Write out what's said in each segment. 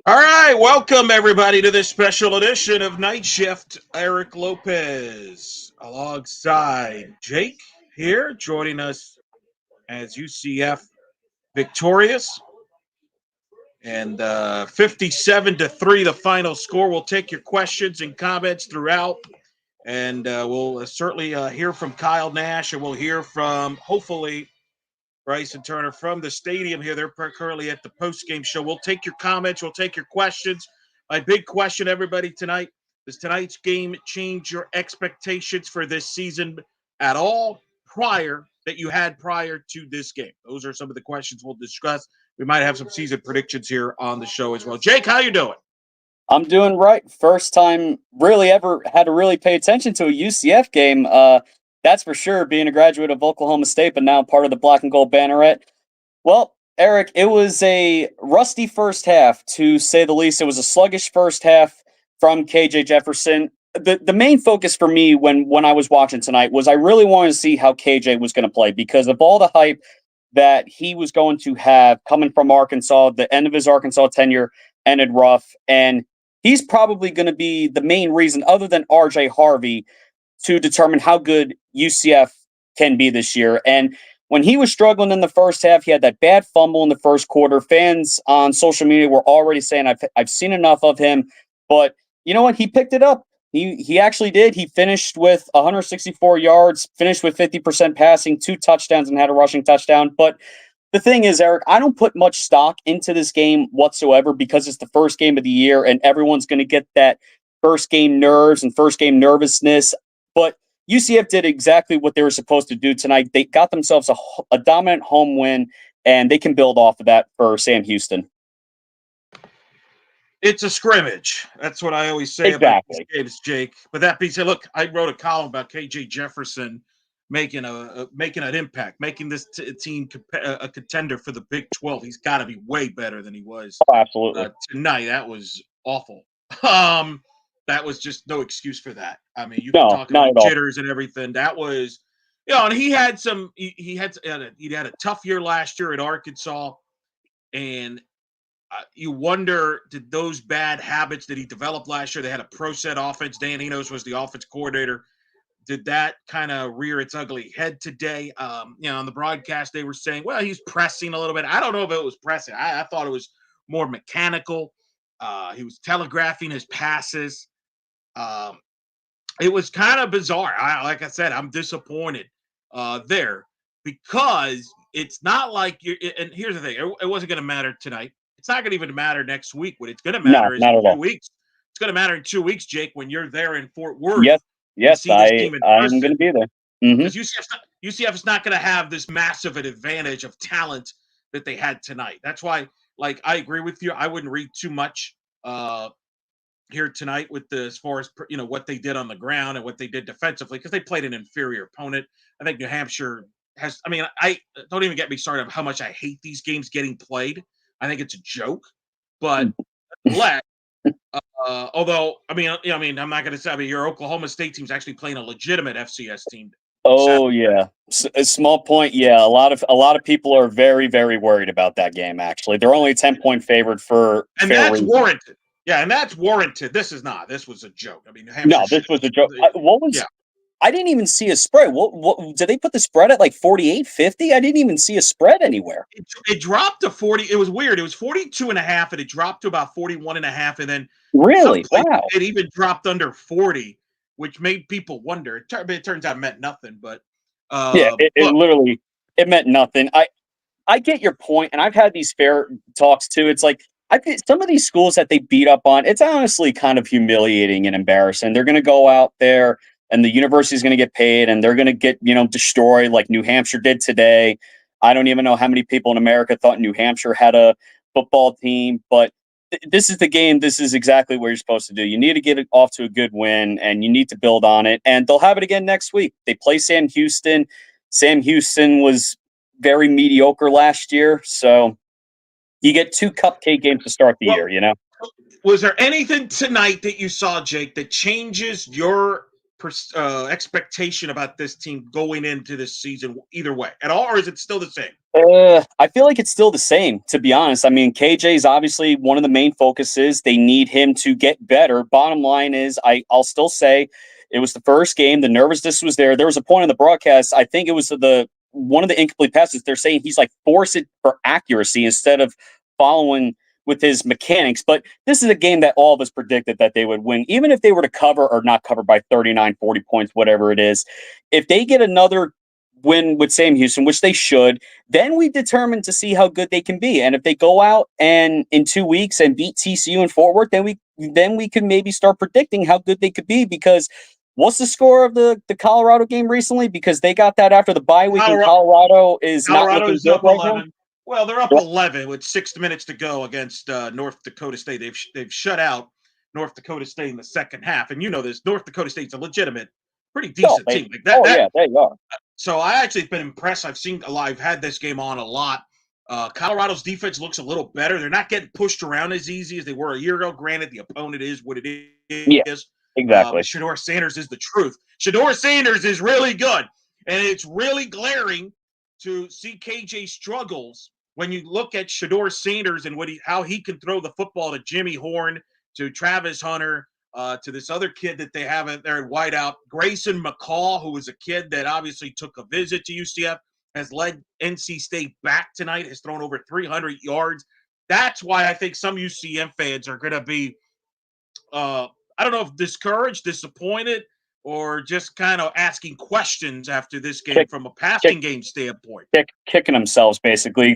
All right, welcome everybody to this special edition of Night Shift. Eric Lopez alongside Jake here, joining us as UCF victorious and 57-3 the final score. We'll take your questions and comments throughout, and we'll certainly hear from Kyle Nash, and we'll hear from hopefully Bryson Turner from the stadium here. They're currently at the post-game show. We'll take your comments. We'll take your questions. My big question, everybody, tonight, does tonight's game change your expectations for this season at all that you had prior to this game? Those are some of the questions we'll discuss. We might have some season predictions here on the show as well. Jake, how you doing? I'm doing right. First time really ever had to really pay attention to a UCF game. That's for sure, being a graduate of Oklahoma State, but now part of the Black and Gold Banneret. Well, Eric, it was a rusty first half, to say the least. It was a sluggish first half from KJ Jefferson. The main focus for me when I was watching tonight was I really wanted to see how KJ was going to play because of all the hype that he was going to have coming from Arkansas. The end of his Arkansas tenure ended rough, and he's probably going to be the main reason, other than RJ Harvey, to determine how good UCF can be this year. And when he was struggling in the first half, he had that bad fumble in the first quarter. Fans on social media were already saying, I've seen enough of him. But you know what? He picked it up. He actually did. He finished with 164 yards, finished with 50% passing, 2 touchdowns, and had a rushing touchdown. But the thing is, Eric, I don't put much stock into this game whatsoever because it's the first game of the year and everyone's going to get that first game nerves and first game nervousness. But UCF did exactly what they were supposed to do tonight. They got themselves a dominant home win, and they can build off of that for Sam Houston. It's a scrimmage. That's what I always say about these games, Jake. But that being said, look, I wrote a column about KJ Jefferson making an impact, making this team a contender for the Big 12. He's got to be way better than he was absolutely tonight. That was awful. That was just no excuse for that. I mean, you can talk about jitters and everything. That was, and he had a tough year last year at Arkansas, and you wonder, did those bad habits that he developed last year? They had a pro set offense. Dan Enos was the offense coordinator. Did that kind of rear its ugly head today? On the broadcast, they were saying, well, he's pressing a little bit. I don't know if it was pressing. I thought it was more mechanical. He was telegraphing his passes. It was kind of bizarre. Like I said, I'm disappointed there because it's not like you're. And here's the thing: it wasn't going to matter tonight. It's not going to even matter next week. What it's going to matter is in 2 weeks. It's going to matter in 2 weeks, Jake, when you're there in Fort Worth. Yes, I'm going to be there. Because UCF is not going to have this massive an advantage of talent that they had tonight. That's why, I agree with you. I wouldn't read too much here tonight with as far as what they did on the ground and what they did defensively, because they played an inferior opponent. I think New Hampshire has. I mean, I don't even get me started on how much I hate these games getting played. I think it's a joke, but although I'm not going to say. I mean, your Oklahoma State team's actually playing a legitimate FCS team. Oh yeah, a small point. Yeah, a lot of people are very, very worried about that game. Actually, they're only 10-point favored for, and that's warranted. Yeah, and that's warranted. This is not. This was a joke. I mean, New Hampshire no, this was a joke. What was? Yeah. I didn't even see a spread. What did they put the spread at, like 48-50? I didn't even see a spread anywhere. It dropped to 40. It was weird. It was 42.5, and it dropped to about 41.5, and then really, wow, it even dropped under 40, which made people wonder. It turns out it meant nothing, but it literally meant nothing. I get your point, and I've had these fair talks too. It's like I think some of these schools that they beat up on, it's honestly kind of humiliating and embarrassing. They're going to go out there, and the university is going to get paid, and they're going to get, destroyed like New Hampshire did today. I don't even know how many people in America thought New Hampshire had a football team, but this is the game. This is exactly what you're supposed to do. You need to get it off to a good win, and you need to build on it, and they'll have it again next week. They play Sam Houston. Sam Houston was very mediocre last year, so you get 2 cupcake games to start the year, Was there anything tonight that you saw, Jake, that changes your expectation about this team going into this season either way at all, or is it still the same? I feel like it's still the same, to be honest. I mean, KJ is obviously one of the main focuses. They need him to get better. Bottom line is, I'll still say it was the first game. The nervousness was there. There was a point in the broadcast, I think it was one of the incomplete passes. They're saying he's like force it for accuracy instead of following with his mechanics. But this is a game that all of us predicted that they would win, even if they were to cover or not cover by 39, 40 points, whatever it is. If they get another win with Sam Houston, which they should, then we determine to see how good they can be. And if they go out and in 2 weeks and beat TCU in Fort Worth, then we can maybe start predicting how good they could be. Because what's the score of the Colorado game recently? Because they got that after the bye week, and Colorado is not looking good up right 11. now. Well, they're up 11 with 6 minutes to go against North Dakota State. They've shut out North Dakota State in the second half, and you know this. North Dakota State's a legitimate, pretty decent team. Like that. Yeah, there you are. So I actually been impressed. I've had this game on a lot. Colorado's defense looks a little better. They're not getting pushed around as easy as they were a year ago. Granted, the opponent is what it is. Yeah, exactly. Shedeur Sanders is the truth. Shedeur Sanders is really good, and it's really glaring to see KJ struggles when you look at Shedeur Sanders and how he can throw the football to Jimmy Horn, to Travis Hunter, to this other kid that they have there at wideout, Grayson McCall, who was a kid that obviously took a visit to UCF, has led NC State back tonight, has thrown over 300 yards. That's why I think some UCF fans are going to be, I don't know if discouraged, disappointed, or just kind of asking questions after this game from a passing game standpoint. Kicking themselves, basically.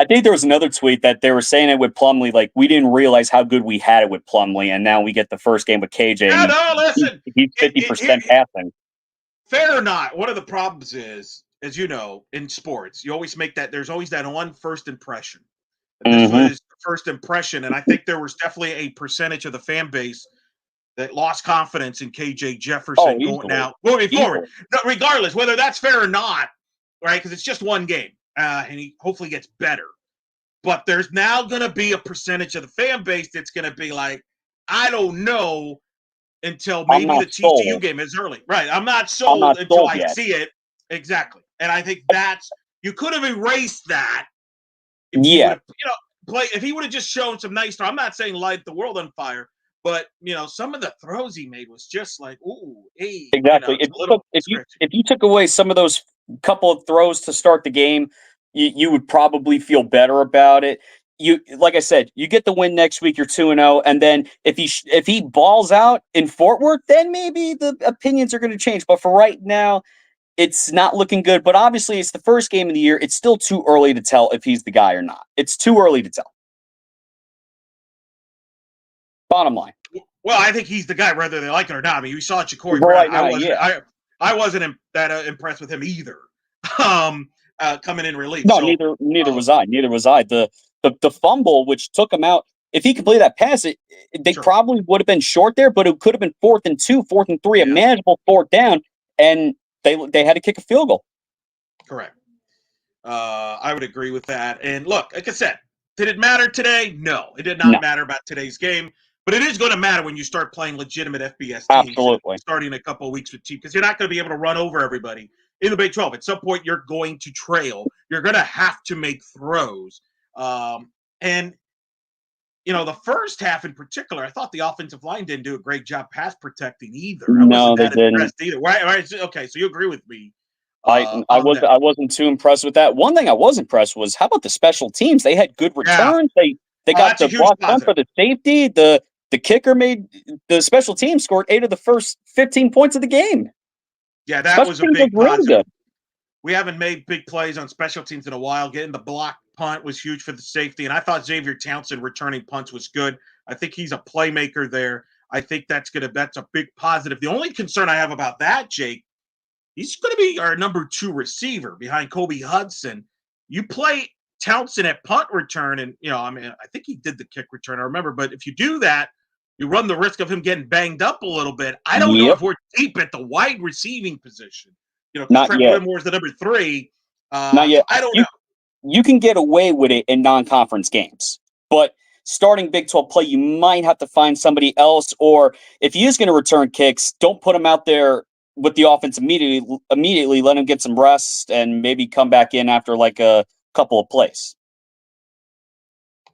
I think there was another tweet that they were saying it with Plumlee, like, we didn't realize how good we had it with Plumlee, and now we get the first game with KJ. Listen. He's 50% passing. Fair or not, one of the problems is, as you know, in sports, you always make that, there's always that one first impression. And this was the first impression, and I think there was definitely a percentage of the fan base that lost confidence in KJ Jefferson moving forward. No, regardless, whether that's fair or not, right? Because it's just one game, and he hopefully gets better. But there's now going to be a percentage of the fan base that's going to be like, I don't know until maybe the TCU game is early. Right. I'm not sold until I see it. Exactly. And I think you could have erased that. If he would have just shown some nice, I'm not saying light the world on fire, but some of the throws he made was just like, ooh, hey. Exactly. If you took away some of those couple of throws to start the game, you would probably feel better about it. Like I said, you get the win next week, you're 2-0, and then if he balls out in Fort Worth, then maybe the opinions are going to change. But for right now, it's not looking good. But obviously, it's the first game of the year. It's still too early to tell if he's the guy or not. It's too early to tell. Bottom line. Well, I think he's the guy, whether they like it or not. I mean, you saw Ja'Cory Brown. I wasn't that impressed with him either. Coming in relief. No, neither was I. Neither was I. The fumble, which took him out, if he completed that pass, they probably would have been short there, but it could have been 4th and 2, 4th and 3, a manageable 4th down, and they had to kick a field goal. Correct. I would agree with that. And look, like I said, did it matter today? No, it did not matter about today's game. But it is going to matter when you start playing legitimate FBS teams. Absolutely. Starting in a couple of weeks with teams, because you're not going to be able to run over everybody in the Big 12. At some point, you're going to trail. You're going to have to make throws. And the first half in particular, I thought the offensive line didn't do a great job pass protecting either. No, they didn't. Either. Right? Okay, so you agree with me. I wasn't too impressed with that. One thing I was impressed was, how about the special teams? They had good returns. They got the block done for the safety. The kicker made the special team scored 8 of the first 15 points of the game. Yeah, that was a big positive. We haven't made big plays on special teams in a while. Getting the block punt was huge for the safety, and I thought Xavier Townsend returning punts was good. I think he's a playmaker there. I think that's a big positive. The only concern I have about that, Jake, he's going to be our number 2 receiver behind Kobe Hudson. You play Townsend at punt return, and I think he did the kick return, I remember. But if you do that, you run the risk of him getting banged up a little bit. I don't know if we're deep at the wide receiving position. Not Trent yet. Whitmore's the number 3. Not yet. I don't know. You can get away with it in non-conference games, but starting Big 12 play, you might have to find somebody else. Or if he is going to return kicks, don't put him out there with the offense immediately. Let him get some rest and maybe come back in after like a couple of plays.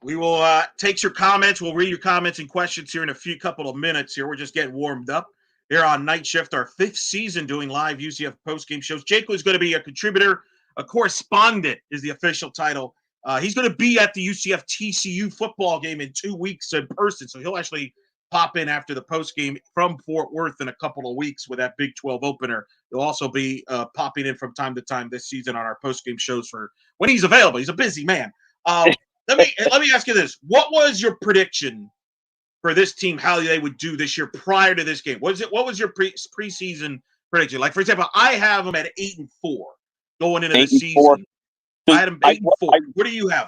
We will take your comments. We'll read your comments and questions here in a couple of minutes here. We're just getting warmed up here on Night Shift, our 5th season doing live UCF postgame shows. Jake was going to be a contributor. A correspondent is the official title. He's going to be at the UCF TCU football game in 2 weeks in person, so he'll actually pop in after the postgame from Fort Worth in a couple of weeks with that Big 12 opener. He'll also be popping in from time to time this season on our postgame shows for when he's available. He's a busy man. Let me ask you this: what was your prediction for this team? How they would do this year prior to this game? What was your preseason prediction? Like, for example, I have them at 8-4 going into the season. I had them 8-4. What do you have?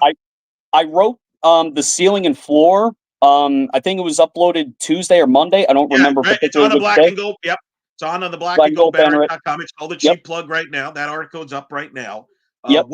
I wrote the ceiling and floor. I think it was uploaded Tuesday or Monday. I don't remember. Right. It's on the Black and Gold. Yep, it's on the Black and Gold Banner.com. It's called the cheap plug right now. That article is up right now. Yep.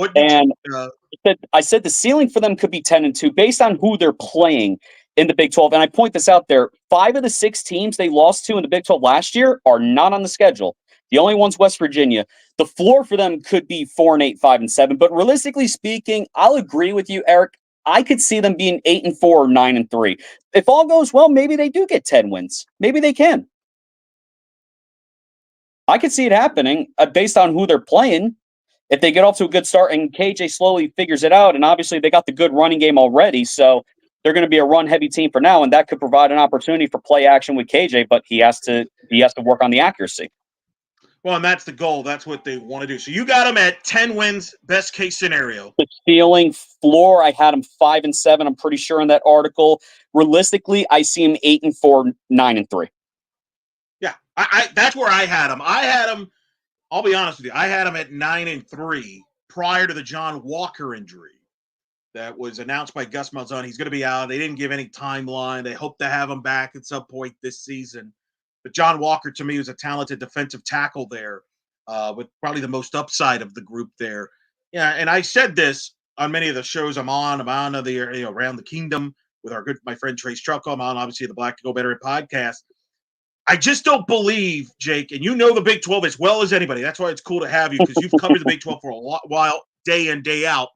I said the ceiling for them could be 10-2 based on who they're playing in the Big 12. And I point this out there: 5 of the 6 teams they lost to in the Big 12 last year are not on the schedule. The only one's West Virginia. The floor for them could be 4-8, 5-7. But realistically speaking, I'll agree with you, Eric. I could see them being 8-4 or 9-3. If all goes well, maybe they do get 10 wins. Maybe they can. I could see it happening based on who they're playing. If they get off to a good start and KJ slowly figures it out, and obviously they got the good running game already, so they're going to be a run-heavy team for now, and that could provide an opportunity for play action with KJ, but he has to work on the accuracy. Well, and that's the goal. That's what they want to do. So you got them at 10 wins, best case scenario. The ceiling, floor, I had them 5-7. I'm pretty sure in that article. Realistically, I see them 8-4, 9-3. Yeah, that's where I had them. I'll be honest with you, I had them at 9-3 prior to the John Walker injury that was announced by Gus Malzahn. He's going to be out. They didn't give any timeline. They hope to have him back at some point this season. But John Walker, to me, was a talented defensive tackle there with probably the most upside of the group there. Yeah, and I said this on many of the shows I'm on around the kingdom with my friend Trace Trucco. I'm on, obviously, the Black and Gold Veteran podcast. I just don't believe, Jake, and you know the Big 12 as well as anybody. That's why it's cool to have you, because you've covered the Big 12 for a while, day in, day out.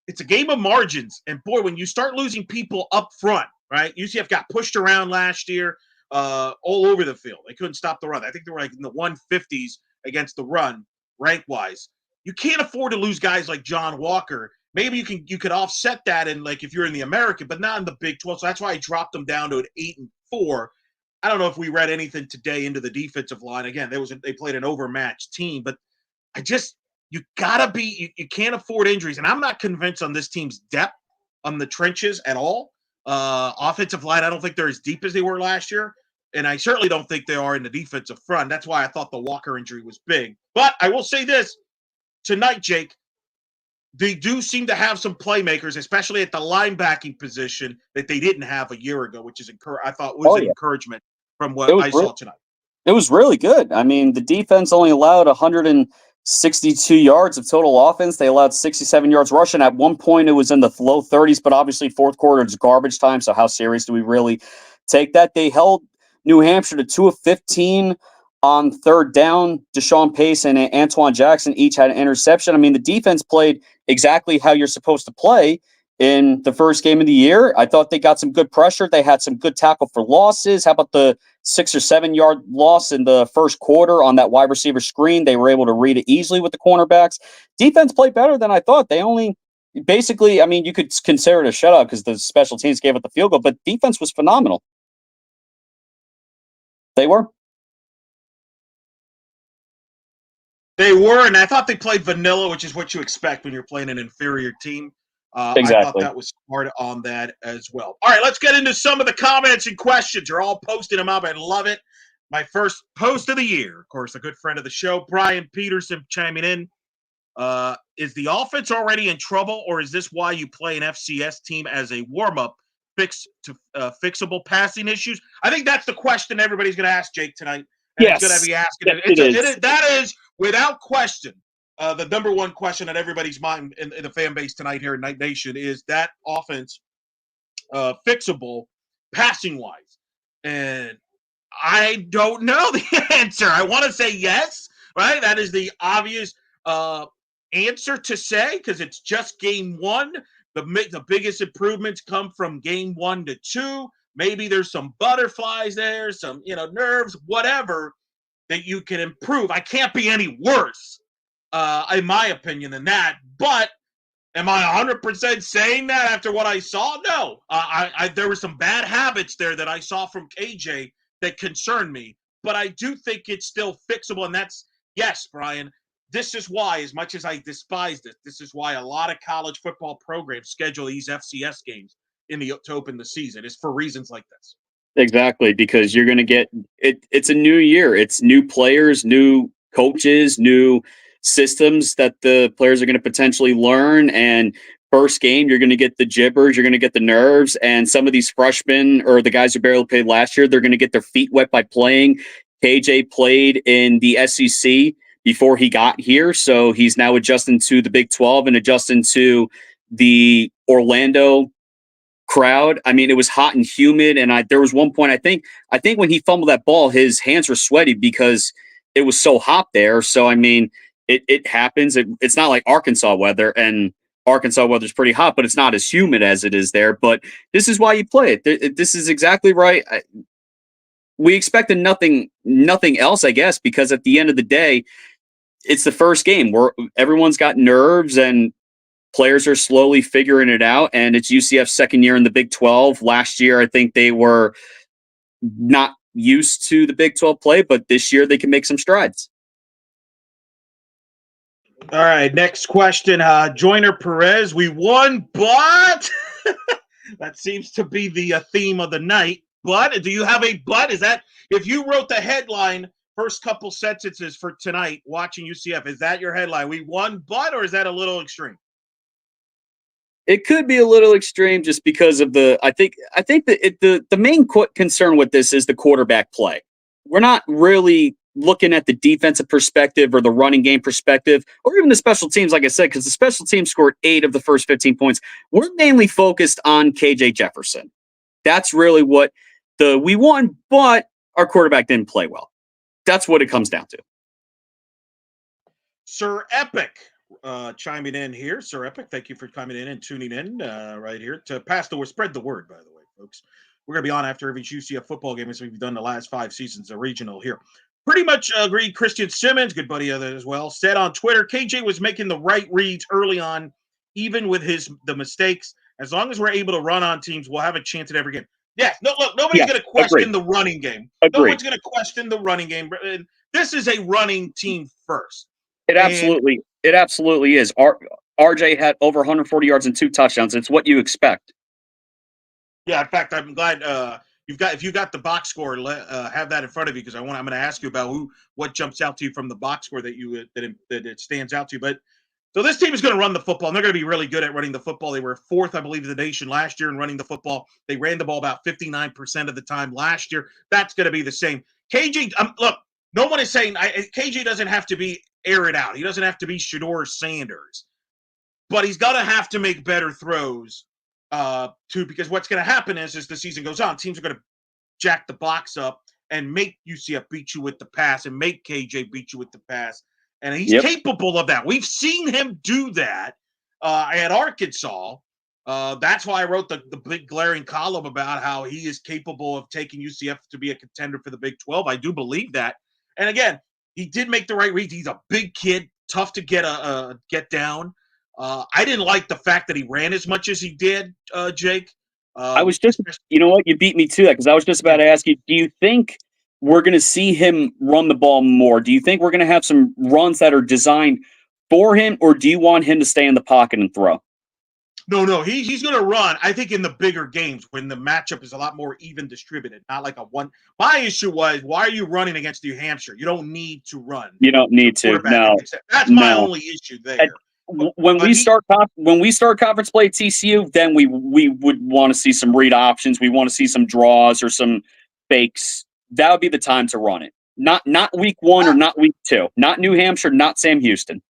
It's a game of margins. And, boy, when you start losing people up front, right? UCF got pushed around last year all over the field. They couldn't stop the run. I think they were like in the 150s against the run, rank-wise. You can't afford to lose guys like John Walker. Maybe you could offset that in, like, if you're in the American, but not in the Big 12. So that's why I dropped them down to an 8-4. I don't know if we read anything today into the defensive line. Again, they played an overmatched team, but you can't afford injuries. And I'm not convinced on this team's depth on the trenches at all. Offensive line, I don't think they're as deep as they were last year. And I certainly don't think they are in the defensive front. That's why I thought the Walker injury was big. But I will say this tonight, Jake, they do seem to have some playmakers, especially at the linebacking position, that they didn't have a year ago, which is I thought was encouragement from what I saw tonight. It was really good. I mean, the defense only allowed 162 yards of total offense. They allowed 67 yards rushing. At one point, it was in the low 30s, but obviously fourth quarter is garbage time, so how serious do we really take that? They held New Hampshire to 2 of 15 on third down. Deshaun Pace and Antoine Jackson each had an interception. I mean, the defense played exactly how you're supposed to play in the first game of the year. I thought they got some good pressure. They had some good tackle for losses. How about the 6 or 7 yard loss in the first quarter on that wide receiver screen? They were able to read it easily with the cornerbacks. Defense played better than I thought. They only basically, I mean, you could consider it a shutout because the special teams gave up the field goal, but defense was phenomenal. They were. They were, and I thought they played vanilla, which is what you expect when you're playing an inferior team. Exactly. I thought that was smart on that as well. All right, let's get into some of the comments and questions. You're all posting them up. I love it. My first post of the year, of course, a good friend of the show, Brian Peterson, chiming in. Is the offense already in trouble, or is this why you play an FCS team as a warm-up fixable passing issues? I think that's the question everybody's going to ask Jake tonight. And yes, it's going to be asking. That is, without question, the number one question on everybody's mind in the fan base tonight here in Night Nation is that offense fixable passing wise? And I don't know the answer. I want to say yes, right? That is the obvious answer to say because it's just game one. The biggest improvements come from game 1 to 2. Maybe there's some butterflies there, some nerves, whatever that you can improve. I can't be any worse, in my opinion, than that. But am I 100% saying that after what I saw? No. There were some bad habits there that I saw from KJ that concerned me. But I do think it's still fixable. And that's, yes, Brian, this is why, as much as I despise this is why a lot of college football programs schedule these FCS games to open the season. It's for reasons like this. Exactly, because you're going to get it. It's a new year. It's new players, new coaches, new systems that the players are going to potentially learn. And first game, you're going to get the jibbers, you're going to get the nerves. And some of these freshmen or the guys who barely played last year, they're going to get their feet wet by playing. KJ played in the SEC before he got here, so he's now adjusting to the Big 12 and adjusting to the Orlando crowd. I mean, it was hot and humid, and there was one point I think when he fumbled that ball, his hands were sweaty because it was so hot there. So I mean, it happens. It's not like Arkansas weather, and Arkansas weather's pretty hot, but it's not as humid as it is there. But this is why you play it. This is exactly right. We expected nothing else, I guess, because at the end of the day, it's the first game where everyone's got nerves and players are slowly figuring it out. And it's UCF's second year in the Big 12. Last year, I think they were not used to the Big 12 play, but this year they can make some strides. All right, next question. Joyner Perez, we won, but that seems to be the theme of the night. But do you have a but? Is that if you wrote the headline, first couple sentences for tonight watching UCF, is that your headline? We won, but, or is that a little extreme? It could be a little extreme just because of I think that the main concern with this is the quarterback play. We're not really looking at the defensive perspective or the running game perspective or even the special teams, like I said, because the special team scored 8 of the first 15 points. We're mainly focused on KJ Jefferson. That's really what we won, but our quarterback didn't play well. That's what it comes down to. Sir Epic chiming in here. Sir Epic, thank you for coming in and tuning in right here to pass the word, spread the word, by the way, folks. We're going to be on after every UCF football game as we've done the last 5 seasons of regional here. Pretty much agreed. Christian Simmons, good buddy of it as well, said on Twitter, KJ was making the right reads early on, even with the mistakes. As long as we're able to run on teams, we'll have a chance at every game. Yeah, no, look, nobody's going to question the running game. No one's going to question the running game. This is a running team first. It absolutely is. RJ had over 140 yards and 2 touchdowns. It's what you expect. Yeah, in fact, I'm glad if you got the box score, have that in front of you because I'm going to ask you about what jumps out to you from the box score that it stands out to you. But so this team is going to run the football, and they're going to be really good at running the football. They were 4th, I believe, in the nation last year in running the football. They ran the ball about 59% of the time last year. That's going to be the same. KJ, look, no one is saying KJ doesn't have to be air it out. He doesn't have to be Shedeur Sanders, but he's got to have to make better throws because what's going to happen is as the season goes on, teams are going to jack the box up and make UCF beat you with the pass and make KJ beat you with the pass. And he's capable of that. We've seen him do that at Arkansas. That's why I wrote the big glaring column about how he is capable of taking UCF to be a contender for the Big 12. I do believe that. And again, he did make the right read. He's a big kid, tough to get down. I didn't like the fact that he ran as much as he did, Jake. I was just, you know what? You beat me to that because I was just about to ask you, do you think we're going to see him run the ball more? Do you think we're going to have some runs that are designed for him, or do you want him to stay in the pocket and throw? No, he's going to run. I think in the bigger games when the matchup is a lot more even distributed, not like a one. My issue was, why are you running against New Hampshire? You don't need to run. You don't need to. No, that's my only issue there. When we start conference play at TCU, then we would want to see some read options. We want to see some draws or some fakes. That would be the time to run it. Not week 1 or not week 2. Not New Hampshire. Not Sam Houston.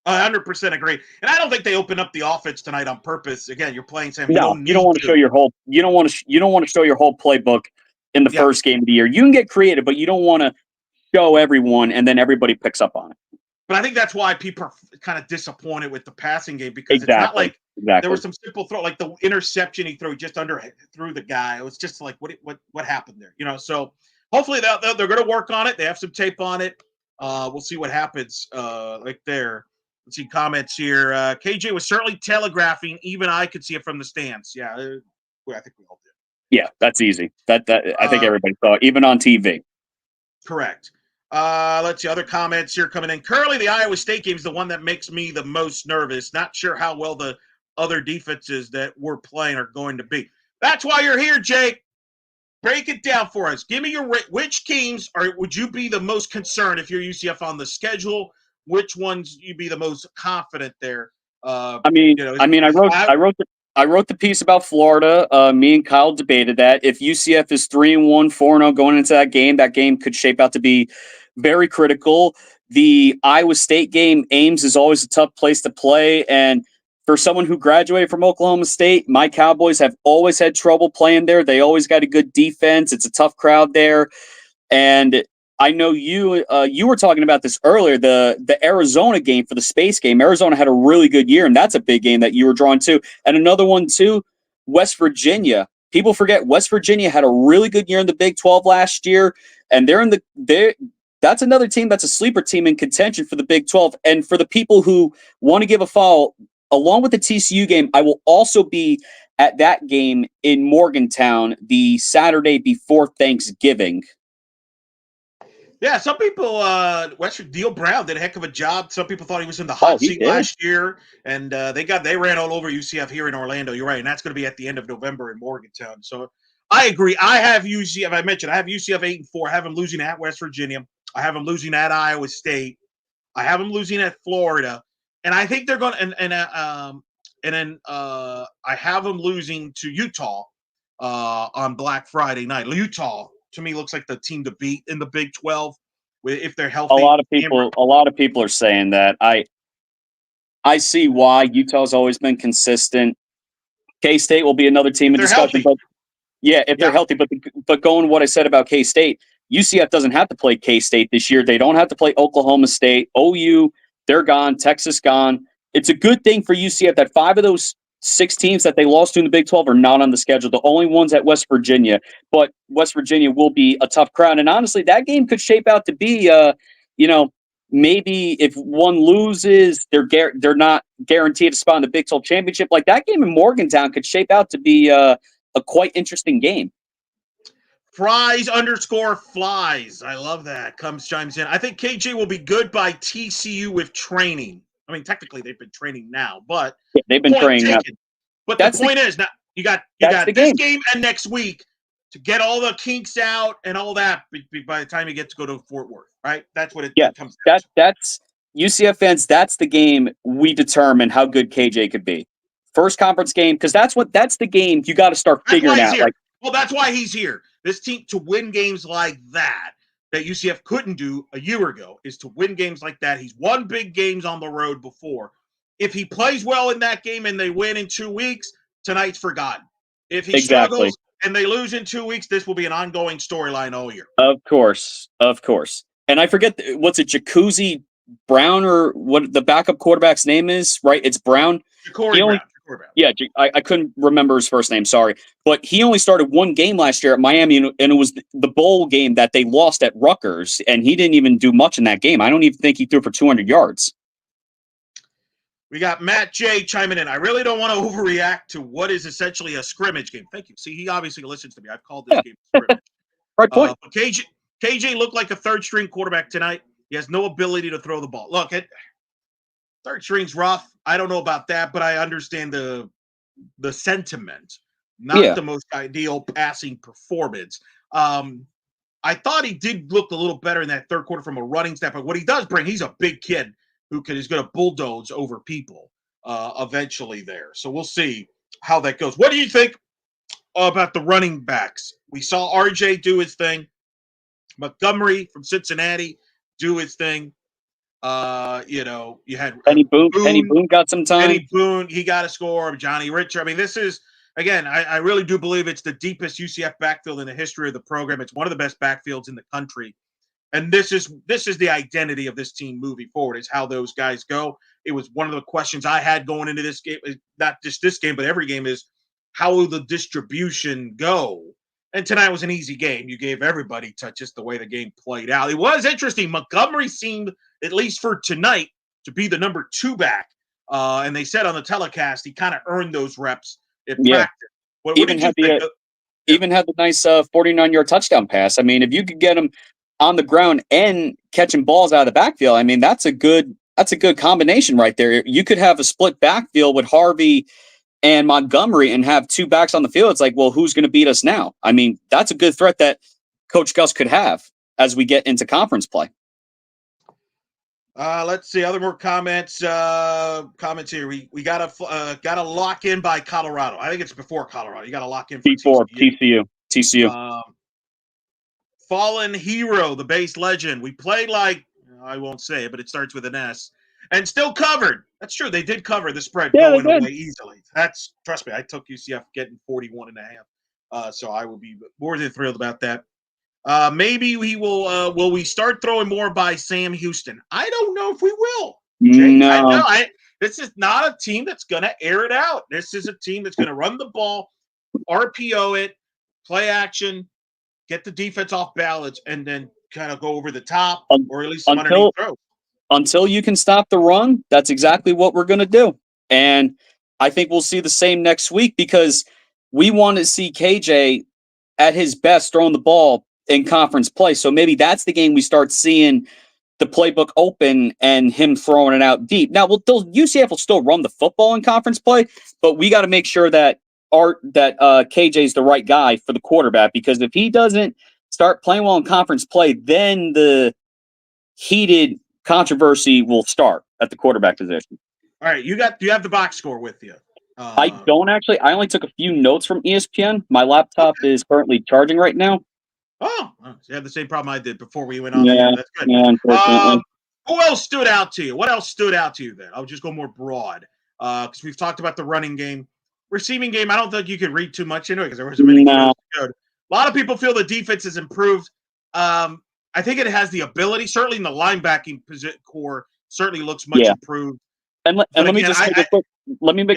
100% agree. And I don't think they opened up the offense tonight on purpose. Again, you're playing Sam. You No, don't you don't need want to show to. your whole. You don't want to show your whole playbook in the Yeah. first game of the year. You can get creative, but you don't want to show everyone and then everybody picks up on it. But I think that's why people are kind of disappointed with the passing game, because it's not like there was some simple throw, like the interception he threw just through the guy. It was just like, what happened there? So hopefully they're going to work on it. They have some tape on it. We'll see what happens like there. Let's see comments here. KJ was certainly telegraphing. Even I could see it from the stands. Yeah, I think we all did. Yeah, that's easy. That I think everybody saw, even on TV. Correct. Let's see other comments here coming in. Currently, the Iowa State game is the one that makes me the most nervous. Not sure how well the other defenses that we're playing are going to be. That's why you're here, Jake. Break it down for us. Give me your which teams would you be the most concerned if you're UCF on the schedule? Which ones you be the most confident there? I wrote the piece about Florida. Me and Kyle debated that. If UCF is 3-1, 4-0 going into that game could shape out to be very critical. The Iowa State game, Ames is always a tough place to play, and for someone who graduated from Oklahoma State, my Cowboys have always had trouble playing there. They always got a good defense. It's a tough crowd there, and I know you were talking about this earlier, the Arizona game for the space game. Arizona had a really good year, and that's a big game that you were drawn to. And another one too, West Virginia. People forget West Virginia had a really good year in the Big 12 last year, and that's another team that's a sleeper team in contention for the Big 12. And for the people who want to give a foul, along with the TCU game, I will also be at that game in Morgantown the Saturday before Thanksgiving. Yeah, some people, Deal Brown did a heck of a job. Some people thought he was in the hot seat last year, and they ran all over UCF here in Orlando. You're right, and that's going to be at the end of November in Morgantown. So I agree. I have UCF. I mentioned I have UCF 8-4. I have them losing at West Virginia. I have them losing at Iowa State. I have them losing at Florida, and I think they're going to. And then I have them losing to Utah on Black Friday night. Utah, to me, looks like the team to beat in the Big 12 if they're healthy. A lot of people are saying that. I see why. Utah's always been consistent. K-State will be another team in discussion. But if they're healthy. But going what I said about K-State, UCF doesn't have to play K-State this year. They don't have to play Oklahoma State. OU, they're gone. Texas gone. It's a good thing for UCF that 5 of those 6 teams that they lost to in the Big 12 are not on the schedule. The only ones at West Virginia. But West Virginia will be a tough crowd. And honestly, that game could shape out to be, maybe if one loses, they're not guaranteed a spot in the Big 12 championship. Like that game in Morgantown could shape out to be a quite interesting game. Fries_flies. I love that. Chimes in. I think KJ will be good by TCU with training. I mean, technically they've been training now, but they've been training now. But the point is, now you got this game and next week to get all the kinks out and all that by the time you get to go to Fort Worth, right? That's what it comes down to. That's UCF fans. That's the game we determine how good KJ could be. First conference game, because that's the game you got to start figuring out. Well, that's why he's here. This team to win games like that UCF couldn't do a year ago is to win games like that. He's won big games on the road before. If he plays well in that game and they win in 2 weeks, tonight's forgotten. If he struggles and they lose in 2 weeks, this will be an ongoing storyline all year. Of course. And I forget, what's it, Jacuzzi Brown or what the backup quarterback's name is, right? It's Brown. Brown. Yeah, I couldn't remember his first name, sorry. But he only started 1 game last year at Miami, and it was the bowl game that they lost at Rutgers, and he didn't even do much in that game. I don't even think he threw for 200 yards. We got Matt J chiming in. I really don't want to overreact to what is essentially a scrimmage game. Thank you. See, he obviously listens to me. I've called this game a scrimmage. Right point. But KJ looked like a third-string quarterback tonight. He has no ability to throw the ball. Look, third string's rough. I don't know about that, but I understand the sentiment. Not the most ideal passing performance. I thought he did look a little better in that third quarter from a running standpoint. What he does bring, he's a big kid is going to bulldoze over people eventually there. So we'll see how that goes. What do you think about the running backs? We saw RJ do his thing. Montgomery from Cincinnati do his thing. You had Penny Boone. Penny Boone, Boone got some time. Eddie Boone, he got a score. Johnny Richer. I mean, this is, again, I really do believe it's the deepest UCF backfield in the history of the program. It's one of the best backfields in the country. And this is the identity of this team moving forward, is how those guys go. It was one of the questions I had going into this game, not just this game, but every game, is how will the distribution go? And tonight was an easy game. You gave everybody touches the way the game played out. It was interesting. Montgomery seemed, at least for tonight, to be the number 2 back. And they said on the telecast he kind of earned those reps in practice. What did you think? Even had the nice 49-yard touchdown pass. I mean, if you could get him on the ground and catching balls out of the backfield, I mean, that's a good combination right there. You could have a split backfield with Harvey and Montgomery and have 2 backs on the field. It's like, well, who's going to beat us now? I mean, that's a good threat that Coach Gus could have as we get into conference play. Let's see other more comments. Comments here. We got to lock in by Colorado. I think it's before Colorado. You got to lock in for TCU. Fallen Hero, the base legend. We played like, I won't say it, but it starts with an S, and still covered. That's true. They did cover the spread going away easily. Trust me, I took UCF getting 41.5. So I will be more than thrilled about that. Maybe we will we start throwing more by Sam Houston? I don't know if we will. Jake, no. This is not a team that's going to air it out. This is a team that's going to run the ball, RPO it, play action, get the defense off balance, and then kind of go over the top, or at least some underneath throw. Until you can stop the run, that's exactly what we're going to do. And I think we'll see the same next week, because we want to see KJ at his best throwing the ball in conference play. So maybe that's the game we start seeing the playbook open and him throwing it out deep. Now, UCF will still run the football in conference play, but we got to make sure that KJ is the right guy for the quarterback, because if he doesn't start playing well in conference play, then the heated controversy will start at the quarterback position. All right, you have the box score with you. I don't actually. I only took a few notes from ESPN. My laptop is currently charging right now. Oh, you had the same problem I did before we went on. Yeah, that's good. Yeah, unfortunately. Who else stood out to you? What else stood out to you then? I'll just go more broad, because we've talked about the running game. Receiving game, I don't think you could read too much into it, because there wasn't many throws good. A lot of people feel the defense has improved. I think it has the ability, certainly in the linebacking core, certainly looks much improved. And let me just make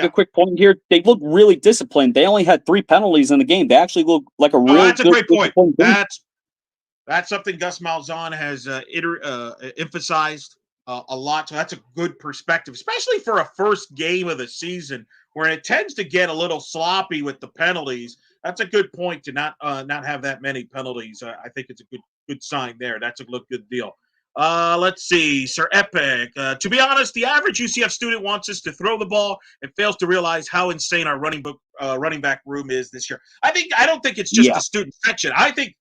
a quick point here. They look really disciplined. They only had 3 penalties in the game. They actually look like a really that's a great point. That's something Gus Malzahn has emphasized a lot. So that's a good perspective, especially for a first game of the season where it tends to get a little sloppy with the penalties. That's a good point to not have that many penalties. I think it's a good sign there. That's a good deal. Let's see, Sir Epic. To be honest, the average UCF student wants us to throw the ball and fails to realize how insane our running back room is this year. I don't think it's just the student section. I think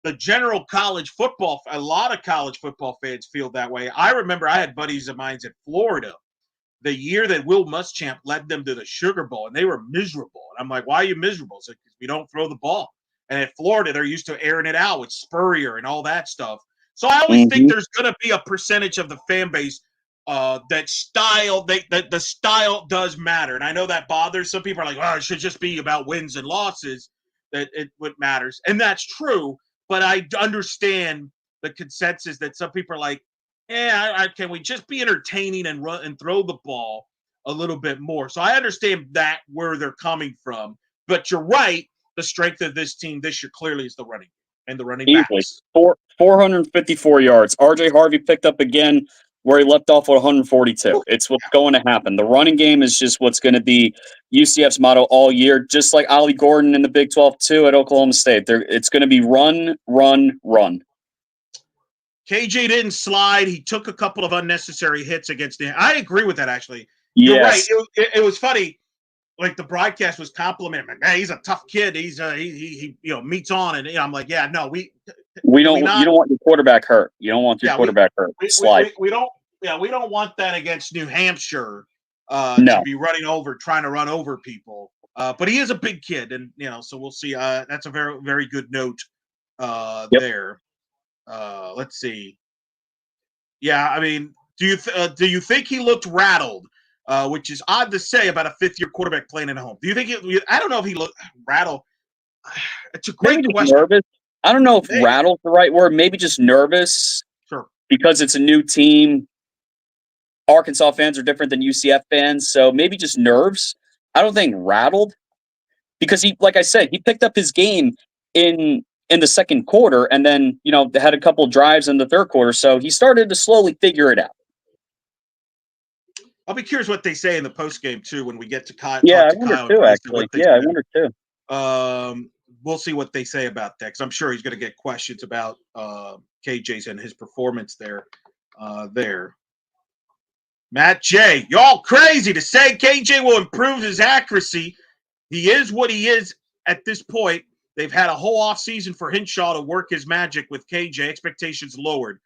the general college football, a lot of college football fans feel that way. I remember I had buddies of mine in Florida the year that Will Muschamp led them to the Sugar Bowl, and they were miserable. And I'm like, why are you miserable? It's like, because we don't throw the ball. And at Florida, they're used to airing it out with Spurrier and all that stuff. So I always think there's going to be a percentage of the fan base that the style does matter. And I know that bothers some people. Are like, oh, it should just be about wins and losses, that what matters. And that's true. But I understand the consensus that some people are like, can we just be entertaining and run and throw the ball a little bit more? So I understand that where they're coming from. But you're right. The strength of this team this year clearly is the running and the running backs. 454 yards. RJ Harvey picked up again where he left off with 142. It's what's going to happen. The running game is just what's going to be UCF's motto all year, just like Ollie Gordon in the Big 12 too at Oklahoma State. It's going to be run, run, run. KJ didn't slide. He took a couple of unnecessary hits against him. I agree with that, actually. You're right. It was funny. Like, the broadcast was complimenting him. Man, he's a tough kid. He's he meets on, and I'm like, yeah, no, you don't want your quarterback hurt. You don't want your quarterback hurt. Slide. We don't want that against New Hampshire to be trying to run over people. But he is a big kid, and so we'll see. That's a very, very good note there. Let's see. Yeah, I mean, Do you think he looked rattled? Which is odd to say about a fifth-year quarterback playing at home. Do you think? I don't know if he looked rattled. It's a great Maybe question. nervous. I don't know if rattle's the right word. Maybe just nervous. Sure. Because it's a new team. Arkansas fans are different than UCF fans, so maybe just nerves. I don't think rattled. Because he, like I said, he picked up his game in the second quarter, and then they had a couple drives in the third quarter, so he started to slowly figure it out. I'll be curious what they say in the postgame too when we get to Kyle. Yeah, talk to I wonder Kyle too. Actually, I wonder too. We'll see what they say about that because I'm sure he's going to get questions about KJ's and his performance there. Matt J, y'all crazy to say KJ will improve his accuracy. He is what he is at this point. They've had a whole offseason for Hinshaw to work his magic with KJ. Expectations lowered.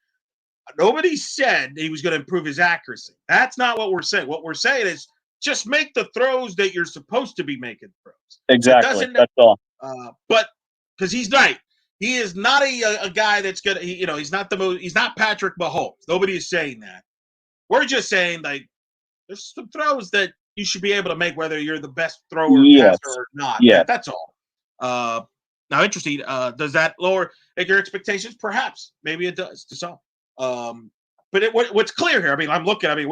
Nobody said he was going to improve his accuracy. That's not what we're saying. What we're saying is just make the throws that you're supposed to be making throws. Exactly. That's all. But because he's right. He is not a guy that's going to, he's not he's not Patrick Mahomes. Nobody is saying that. We're just saying, like, there's some throws that you should be able to make whether you're the best thrower passer or not. Yeah. That's all. Now, interesting. Does that lower your expectations? Perhaps. Maybe it does to some. But what's clear here, we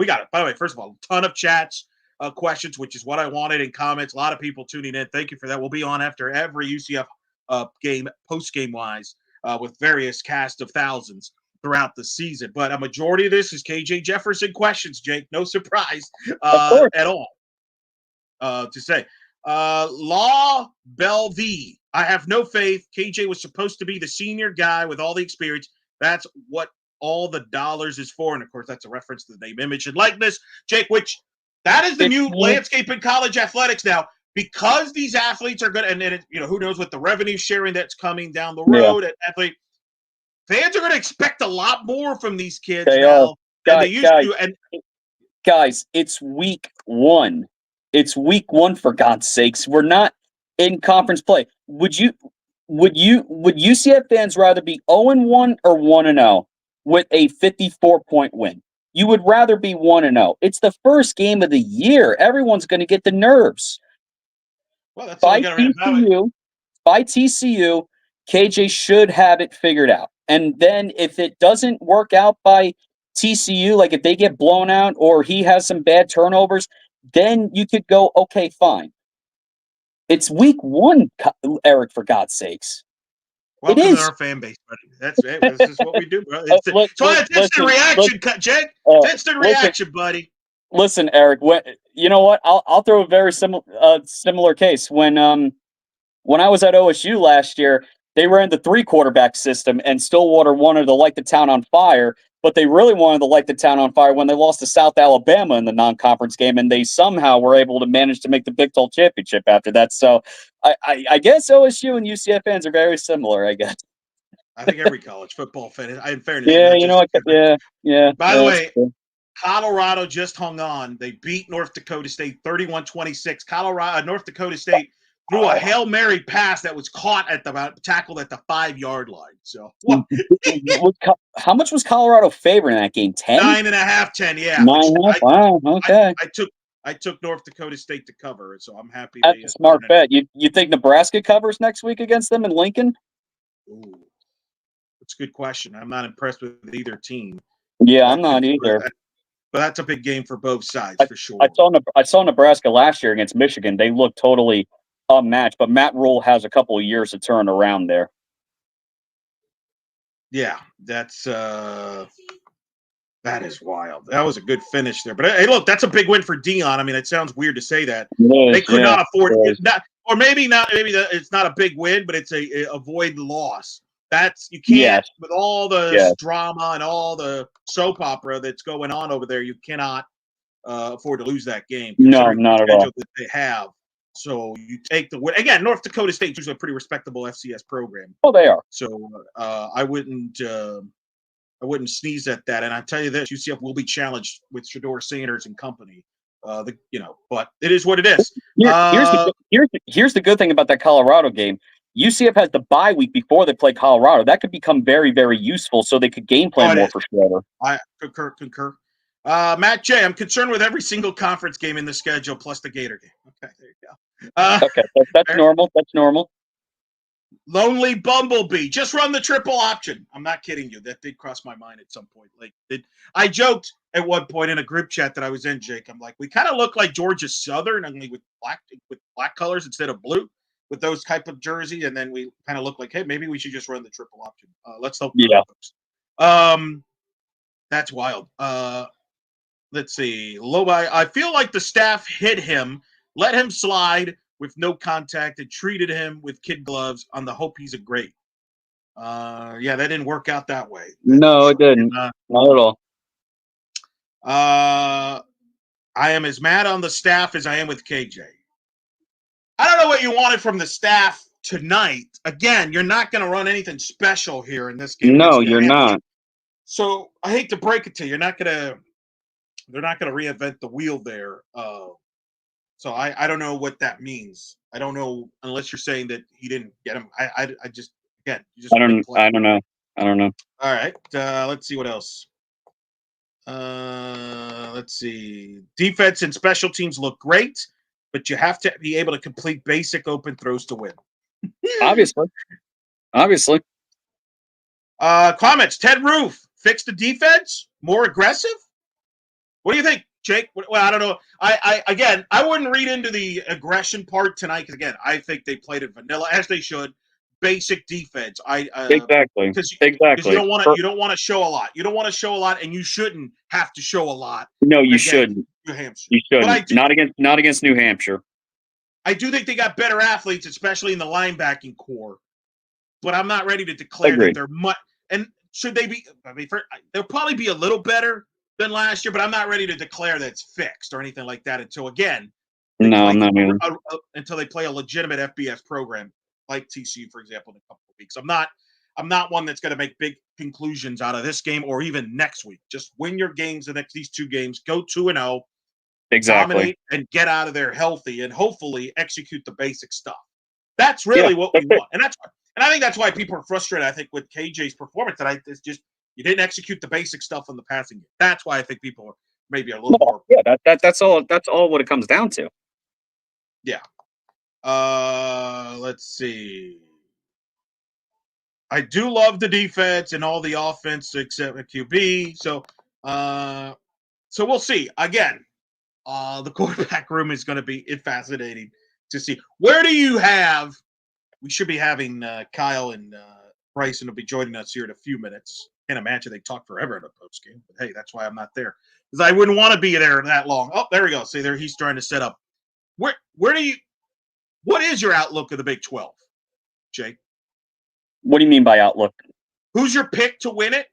got it. By the way, first of all, a ton of chats, questions, which is what I wanted, in comments. A lot of people tuning in. Thank you for that. We'll be on after every UCF game, post-game wise, with various cast of thousands throughout the season. But a majority of this is KJ Jefferson questions, Jake. No surprise at all to say. Law Belvie. I have no faith. KJ was supposed to be the senior guy with all the experience. That's what all the dollars is for. And, of course, that's a reference to the name, image, and likeness. Jake, which that is the new landscape in college athletics now. Because these athletes are good, and then who knows what the revenue sharing that's coming down the road. Athlete fans are going to expect a lot more from these kids now than they used to. And guys, it's week 1. It's week 1, for God's sakes. We're not in conference play. Would UCF fans rather be 0-1 or 1-0 with a 54-point win? You would rather be 1-0. It's the first game of the year. Everyone's going to get the nerves. Well, that's all by TCU, KJ should have it figured out. And then if it doesn't work out by TCU, like if they get blown out or he has some bad turnovers, then you could go, okay, fine. It's week 1, Eric, for God's sakes. Welcome to our fan base, buddy. That's it. This is what we do, bro. It's instant reaction, Jake. Instant reaction, buddy. Listen, Eric. You know what? I'll throw a very similar case. When I was at OSU last year, they ran the 3-quarterback system, and Stillwater wanted to light the town on fire. But they really wanted to light the town on fire when they lost to South Alabama in the non-conference game, and they somehow were able to manage to make the Big 12 championship after that. So I guess OSU and UCF fans are very similar, I guess. I think every college football fan, in fairness. Yeah. By the way, Colorado just hung on. They beat North Dakota State 31-26. North Dakota State threw a Hail Mary pass that was tackled at the 5-yard line. So how much was Colorado favored in that game? 10? 9.5, 10. Yeah. 9.5. Wow. Okay. I took North Dakota State to cover, so I'm happy. That's a smart bet. You think Nebraska covers next week against them in Lincoln? Ooh, that's a good question. I'm not impressed with either team. Yeah, I'm not either. But that's a big game for both sides, for sure. I saw Nebraska last year against Michigan. They looked totally unmatched, but Matt Rule has a couple of years to turn around there. Yeah, that is wild. That was a good finish there. But hey, look, that's a big win for Dion. I mean, it sounds weird to say that. They could not afford it. Or maybe not. Maybe it's not a big win, but it's a avoid loss. You can't, with all the drama and all the soap opera that's going on over there, you cannot afford to lose that game. No, not at all. That they have. So you take the win. Again, North Dakota State is usually a pretty respectable FCS program. Oh, they are. So I wouldn't sneeze at that. And I tell you this, UCF will be challenged with Shedeur Sanders and company. But it is what it is. Here's the good thing about that Colorado game. UCF has the bye week before they play Colorado. That could become very, very useful, so they could game plan more for Shredder. I concur. Matt J, I'm concerned with every single conference game in the schedule plus the Gator game. Okay, there you go. Okay, that's normal. That's normal. Lonely Bumblebee, just run the triple option. I'm not kidding you. That did cross my mind at some point. I joked at one point in a group chat that I was in, Jake. I'm like, we kind of look like Georgia Southern, only with black colors instead of blue, with those type of jersey, and then we kind of look like, hey, maybe we should just run the triple option. Let's hope. Yeah. That's wild. Let's see. Lobai, I feel like the staff hit him, let him slide with no contact, and treated him with kid gloves on the hope he's a great. Yeah, that didn't work out that way. No, it didn't. Not at all. I am as mad on the staff as I am with KJ. I don't know what you wanted from the staff tonight. Again, you're not going to run anything special here in this game. No, you're not. So I hate to break it to you. They're not going to reinvent the wheel there. So I don't know what that means. I don't know unless you're saying that he didn't get him. I just again. I don't know. All right. Let's see what else. Let's see. Defense and special teams look great, but you have to be able to complete basic open throws to win. Obviously. Comments. Ted Roof fix the defense, more aggressive. What do you think, Jake? Well, I don't know. I wouldn't read into the aggression part tonight because again, I think they played it vanilla as they should. Basic defense. Exactly. Because you don't want to show a lot. You don't want to show a lot, and you shouldn't have to show a lot. No, you shouldn't. New Hampshire. You shouldn't. Not against New Hampshire. I do think they got better athletes, especially in the linebacking core. But I'm not ready to declare that they're much. And should they be? I mean, they'll probably be a little better than last year, but I'm not ready to declare that it's fixed or anything like that until again. No, I'm not either. Until they play a legitimate FBS program like TCU, for example, in a couple of weeks. I'm not one that's going to make big conclusions out of this game or even next week. Just win your games these two games. Go 2-0. Exactly. Dominate and get out of there healthy and hopefully execute the basic stuff. That's really what we want. And I think that's why people are frustrated, I think, with KJ's performance tonight. It's just you didn't execute the basic stuff on the passing game. That's why I think people are maybe a little more. Yeah, that's all what it comes down to. Yeah. Let's see. I do love the defense and all the offense except the QB. So we'll see. Again, the quarterback room is going to be fascinating to see. Where do you have? We should be having Kyle and Bryson will be joining us here in a few minutes. Can't imagine they talk forever in a post game, but hey, that's why I'm not there because I wouldn't want to be there that long. Oh, there we go. See there, he's trying to set up. What is your outlook of the Big 12, Jake? What do you mean by outlook? Who's your pick to win it?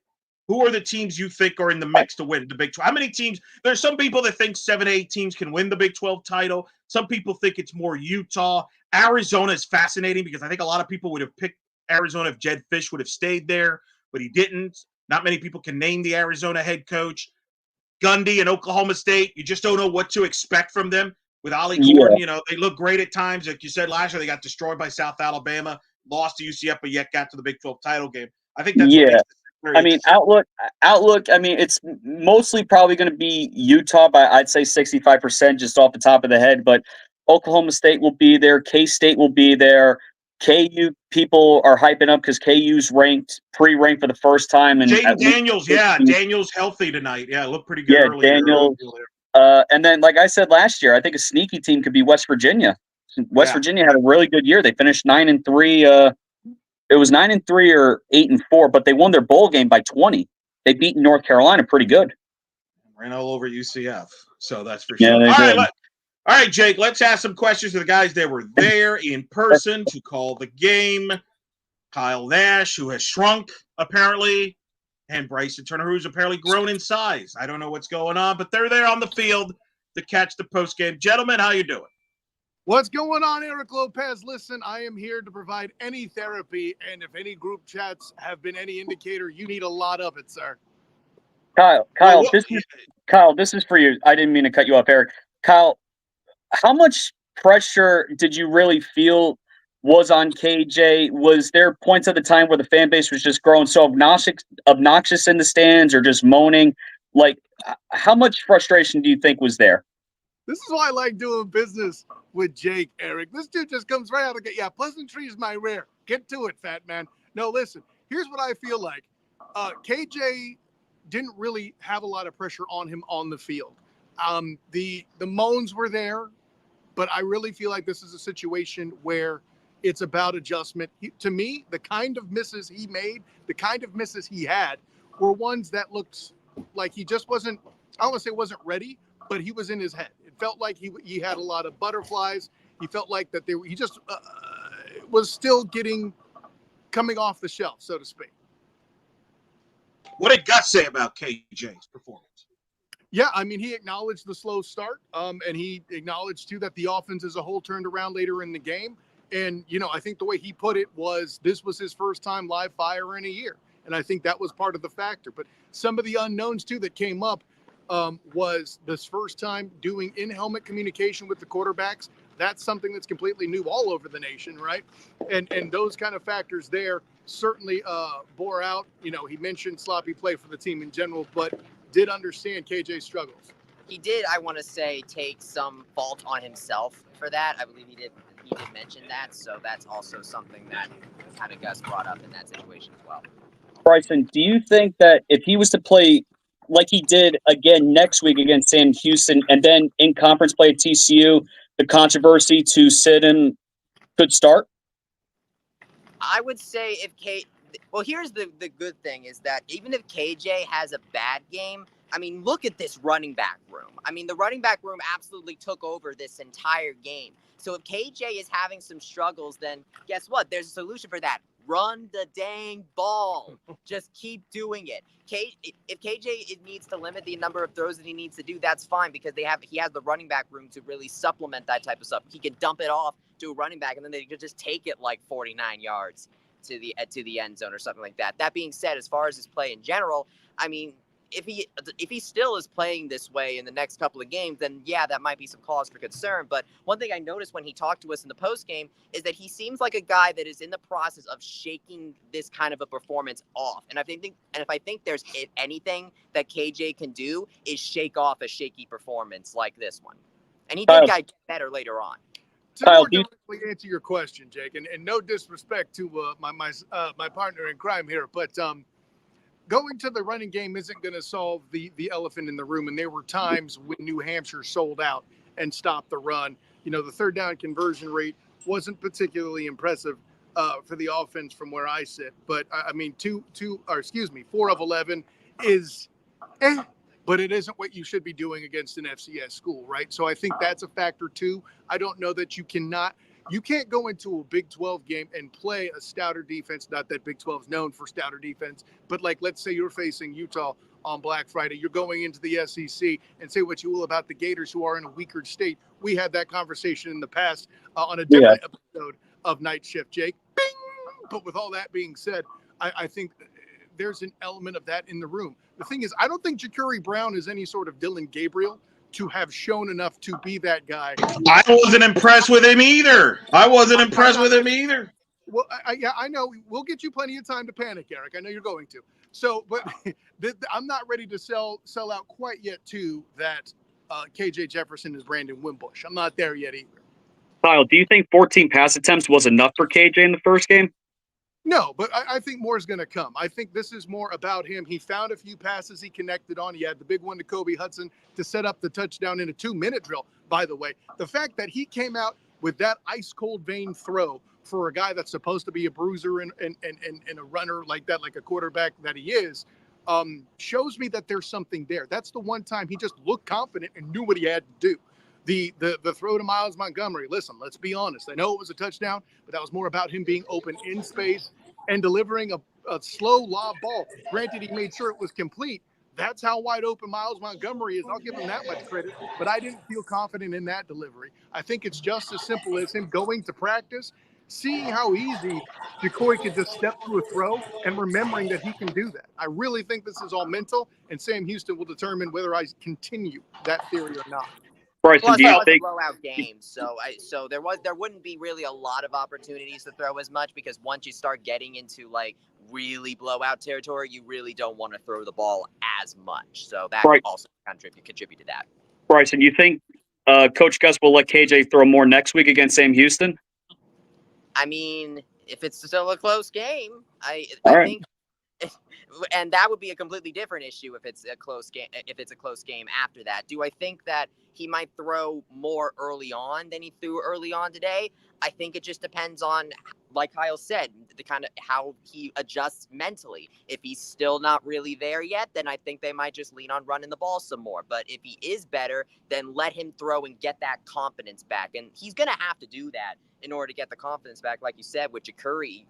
Who are the teams you think are in the mix to win the Big 12? How many teams? There's some people that think 7, 8 teams can win the Big 12 title. Some people think it's more Utah. Arizona is fascinating because I think a lot of people would have picked Arizona if Jed Fish would have stayed there, but he didn't. Not many people can name the Arizona head coach. Gundy and Oklahoma State, you just don't know what to expect from them. With Ollie Gordon, they look great at times. Like you said last year, they got destroyed by South Alabama, lost to UCF, but yet got to the Big 12 title game. I think that's I mean, outlook. I mean, it's mostly probably going to be Utah by I'd say 65% just off the top of the head. But Oklahoma State will be there. K-State will be there. KU people are hyping up because KU's pre-ranked for the first time. And Jaden Daniels, Daniels healthy tonight. Yeah, looked pretty good. Yeah, Daniels. And then, like I said last year, I think a sneaky team could be West Virginia. Virginia had a really good year. They finished 9-3. It was 9-3 or 8-4, but they won their bowl game by 20. They beat North Carolina pretty good. Ran all over UCF, so that's for sure. All right, Jake. Let's ask some questions to the guys that were there in person to call the game. Kyle Nash, who has shrunk apparently, and Bryson Turner, who's apparently grown in size. I don't know what's going on, but they're there on the field to catch the postgame. Gentlemen, how you doing? What's going on, Eric Lopez? Listen, I am here to provide any therapy, and if any group chats have been any indicator, you need a lot of it, sir. Kyle, this is for you. I didn't mean to cut you off, Eric. Kyle, how much pressure did you really feel was on KJ? Was there points at the time where the fan base was just growing so obnoxious in the stands or just moaning? Like, How much frustration do you think was there? This is why I like doing business with Jake, Eric. This dude just comes right out of the gate. Yeah, pleasantries my rare. Get to it, fat man. No, listen, here's what I feel like. KJ didn't really have a lot of pressure on him on the field. The moans were there, but I really feel like this is a situation where it's about adjustment. To me, the kind of misses he made, the kind of misses he had, were ones that looked like he just wasn't, I don't want to say wasn't ready, but he was in his head. It felt like he had a lot of butterflies. He felt like that he just was still coming off the shelf, so to speak. What did Gus say about KJ's performance? Yeah, I mean, he acknowledged the slow start, and he acknowledged, too, that the offense as a whole turned around later in the game. And, I think the way he put it was this was his first time live fire in a year. And I think that was part of the factor. But some of the unknowns, too, that came up was this first time doing in-helmet communication with the quarterbacks. That's something that's completely new all over the nation, right? And those kind of factors there certainly bore out. He mentioned sloppy play for the team in general, but did understand KJ's struggles. He did, I want to say, take some fault on himself for that. I believe he did mention that, so that's also something that kind of Gus brought up in that situation as well. Bryson, do you think that if he was to play like he did again next week against Sam Houston, and then in conference play at TCU, the controversy to sit him could start? I would say well, here's the good thing is that even if KJ has a bad game, I mean, look at this running back room. I mean, the running back room absolutely took over this entire game. So if KJ is having some struggles, then guess what? There's a solution for that. Run the dang ball. Just keep doing it. If KJ needs to limit the number of throws that he needs to do, that's fine because he has the running back room to really supplement that type of stuff. He can dump it off to a running back, and then they could just take it like 49 yards to the end zone or something like that. That being said, as far as his play in general, I mean, if he still is playing this way in the next couple of games, then yeah, that might be some cause for concern. But one thing I noticed when he talked to us in the postgame is that he seems like a guy that is in the process of shaking this kind of a performance off. And if I think there's anything that KJ can do is shake off a shaky performance like this one. And he did get better later on. To more directly answer your question, Jake, and no disrespect to my partner in crime here, but going to the running game isn't going to solve the elephant in the room. And there were times when New Hampshire sold out and stopped the run. The third down conversion rate wasn't particularly impressive for the offense from where I sit. But I mean, 4 of 11 is but it isn't what you should be doing against an FCS school, right? So I think that's a factor too. I don't know that you can't go into a Big 12 game and play a stouter defense. Not that Big 12 is known for stouter defense, but like, let's say you're facing Utah on Black Friday. You're going into the SEC and say what you will about the Gators who are in a weaker state. We had that conversation in the past on a different episode of Night Shift, Jake. Bing! But with all that being said, I think there's an element of that in the room. The thing is, I don't think Ja'Cory Brown is any sort of Dylan Gabriel to have shown enough to be that guy. I wasn't impressed with him either. Well, I know. We'll get you plenty of time to panic, Eric. I know you're going to. So, but I'm not ready to sell out quite yet to that KJ Jefferson is Brandon Wimbush. I'm not there yet either. Kyle, do you think 14 pass attempts was enough for KJ in the first game? No, but I think more is going to come. I think this is more about him. He found a few passes he connected on. He had the big one to Kobe Hudson to set up the touchdown in a 2-minute drill, by the way. The fact that he came out with that ice-cold vein throw for a guy that's supposed to be a bruiser and a runner like that, like a quarterback that he is, shows me that there's something there. That's the one time he just looked confident and knew what he had to do. The throw to Miles Montgomery, listen, let's be honest. I know it was a touchdown, but that was more about him being open in space and delivering a slow lob ball. Granted, he made sure it was complete. That's how wide open Miles Montgomery is. I'll give him that much credit, but I didn't feel confident in that delivery. I think it's just as simple as him going to practice, seeing how easy Ja'Cory could just step through a throw and remembering that he can do that. I really think this is all mental, and Sam Houston will determine whether I continue that theory or not. Bryson, Plus, do it you was a think? blowout game, so there wouldn't be really a lot of opportunities to throw as much, because once you start getting into like really blowout territory, you really don't want to throw the ball as much. So that Right. also contribute to that. Bryson, you think Coach Gus will let KJ throw more next week against Sam Houston? I mean, if it's still a close game, I right. think, and that would be a completely different issue if it's a close game. If it's a close game after that, do I think that he might throw more early on than he threw early on today? I think it just depends on, like Kyle said, the kind of how he adjusts mentally. If he's still not really there yet, then I think they might just lean on running the ball some more. But if he is better, then let him throw and get that confidence back. And he's going to have to do that in order to get the confidence back, like you said, with Jakuri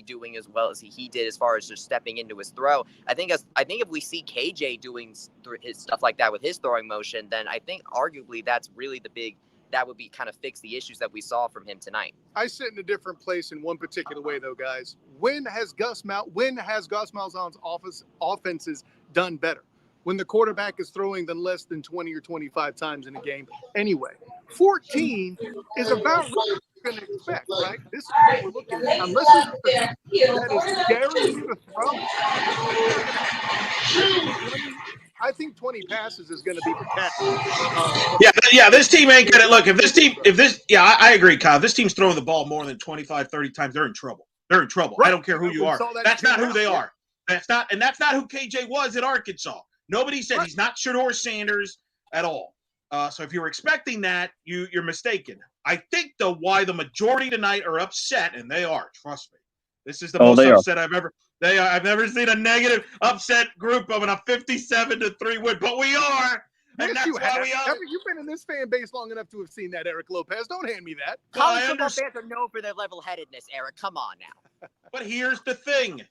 doing as well as he did as far as just stepping into his throw. I think if we see KJ doing his stuff like that with his throwing motion, then I think arguably that's really that would be kind of fix the issues that we saw from him tonight. I sit in a different place in one particular way, though, guys. When has Gus Malzahn's offenses done better? When the quarterback is throwing than less than 20 or 25 times in a game. Anyway, 14 is about what you're going to expect, right? This is what we're looking at. Unless it's that is daring you to throw, I think 20 passes is going to be the test. Yeah. This team ain't gonna look. I agree, Kyle. If this team's throwing the ball more than 25, 30 times, they're in trouble. They're in trouble. Right. I don't care who you are. That's not who they are. That's not who KJ was at Arkansas. Nobody said he's not Shedeur Sanders at all. So if you're expecting that, you're mistaken. I think though why the majority tonight are upset, and they are. Trust me, this is the most upset I've ever. I've never seen a negative upset group of a 57-3 win, but we are. And that's why we are. You've been in this fan base long enough to have seen that, Eric Lopez. Don't hand me that. College football fans are known for their level-headedness, Eric. Come on now. But here's the thing.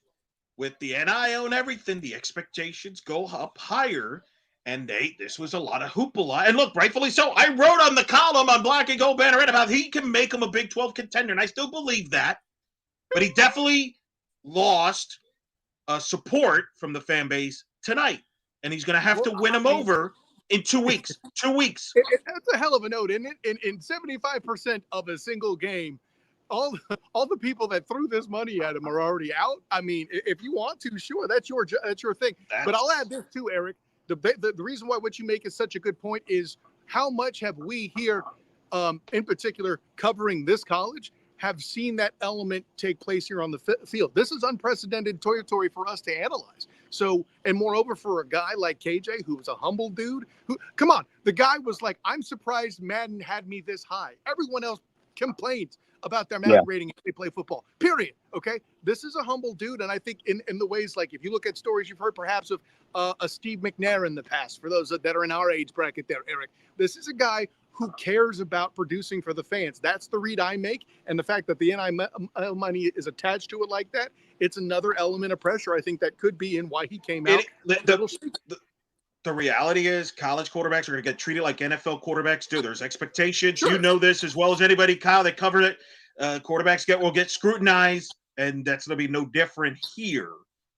With the NIL and everything, the expectations go up higher, and this was a lot of hoopla. And look, rightfully so. I wrote on the column on Black and Gold Banner about he can make them a Big 12 contender, and I still believe that. But he definitely lost support from the fan base tonight, and he's going to have to win them over in 2 weeks. 2 weeks. That's a hell of a note, isn't it? In 75% of a single game, all the people that threw this money at him are already out. I mean, if you want to, sure, that's your thing. But I'll add this too, Eric. The reason why what you make is such a good point is how much have we here, in particular, covering this college, have seen that element take place here on the field. This is unprecedented territory for us to analyze. So, and moreover, for a guy like KJ, who was a humble dude, come on, the guy was like, I'm surprised Madden had me this high. Everyone else complains about their Madden rating if they play football, period. Okay. This is a humble dude. And I think in the ways, like if you look at stories you've heard perhaps of a Steve McNair in the past, for those that are in our age bracket there, Eric, this is a guy who cares about producing for the fans. That's the read I make. And the fact that the NIL money is attached to it like that, it's another element of pressure I think that could be in why he came out. The reality is college quarterbacks are going to get treated like NFL quarterbacks do. There's expectations. Sure. You know this as well as anybody, Kyle, that covered it. Quarterbacks will get scrutinized, and that's going to be no different here.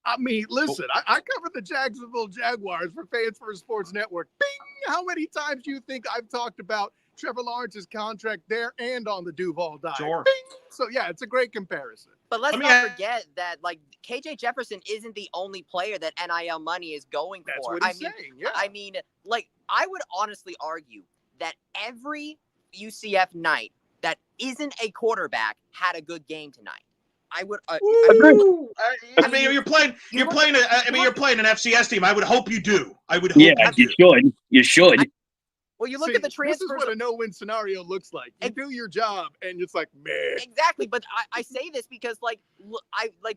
I mean, listen, I covered the Jacksonville Jaguars for Fans First Sports Network. Bing! How many times do you think I've talked about Trevor Lawrence's contract there and on the Duval diet? Sure. Bing! So, yeah, it's a great comparison. But let's not forget that, like, KJ Jefferson isn't the only player that NIL money is going That's for. What he's saying, yeah. I mean, like, I would honestly argue that every UCF night that isn't a quarterback had a good game tonight. I would agree. I mean, you're playing an FCS team. I would hope you do. I would hope you should. Well, you look at the transfers. This is what a no-win scenario looks like. You do your job, and it's like, man. Exactly, but I say this because,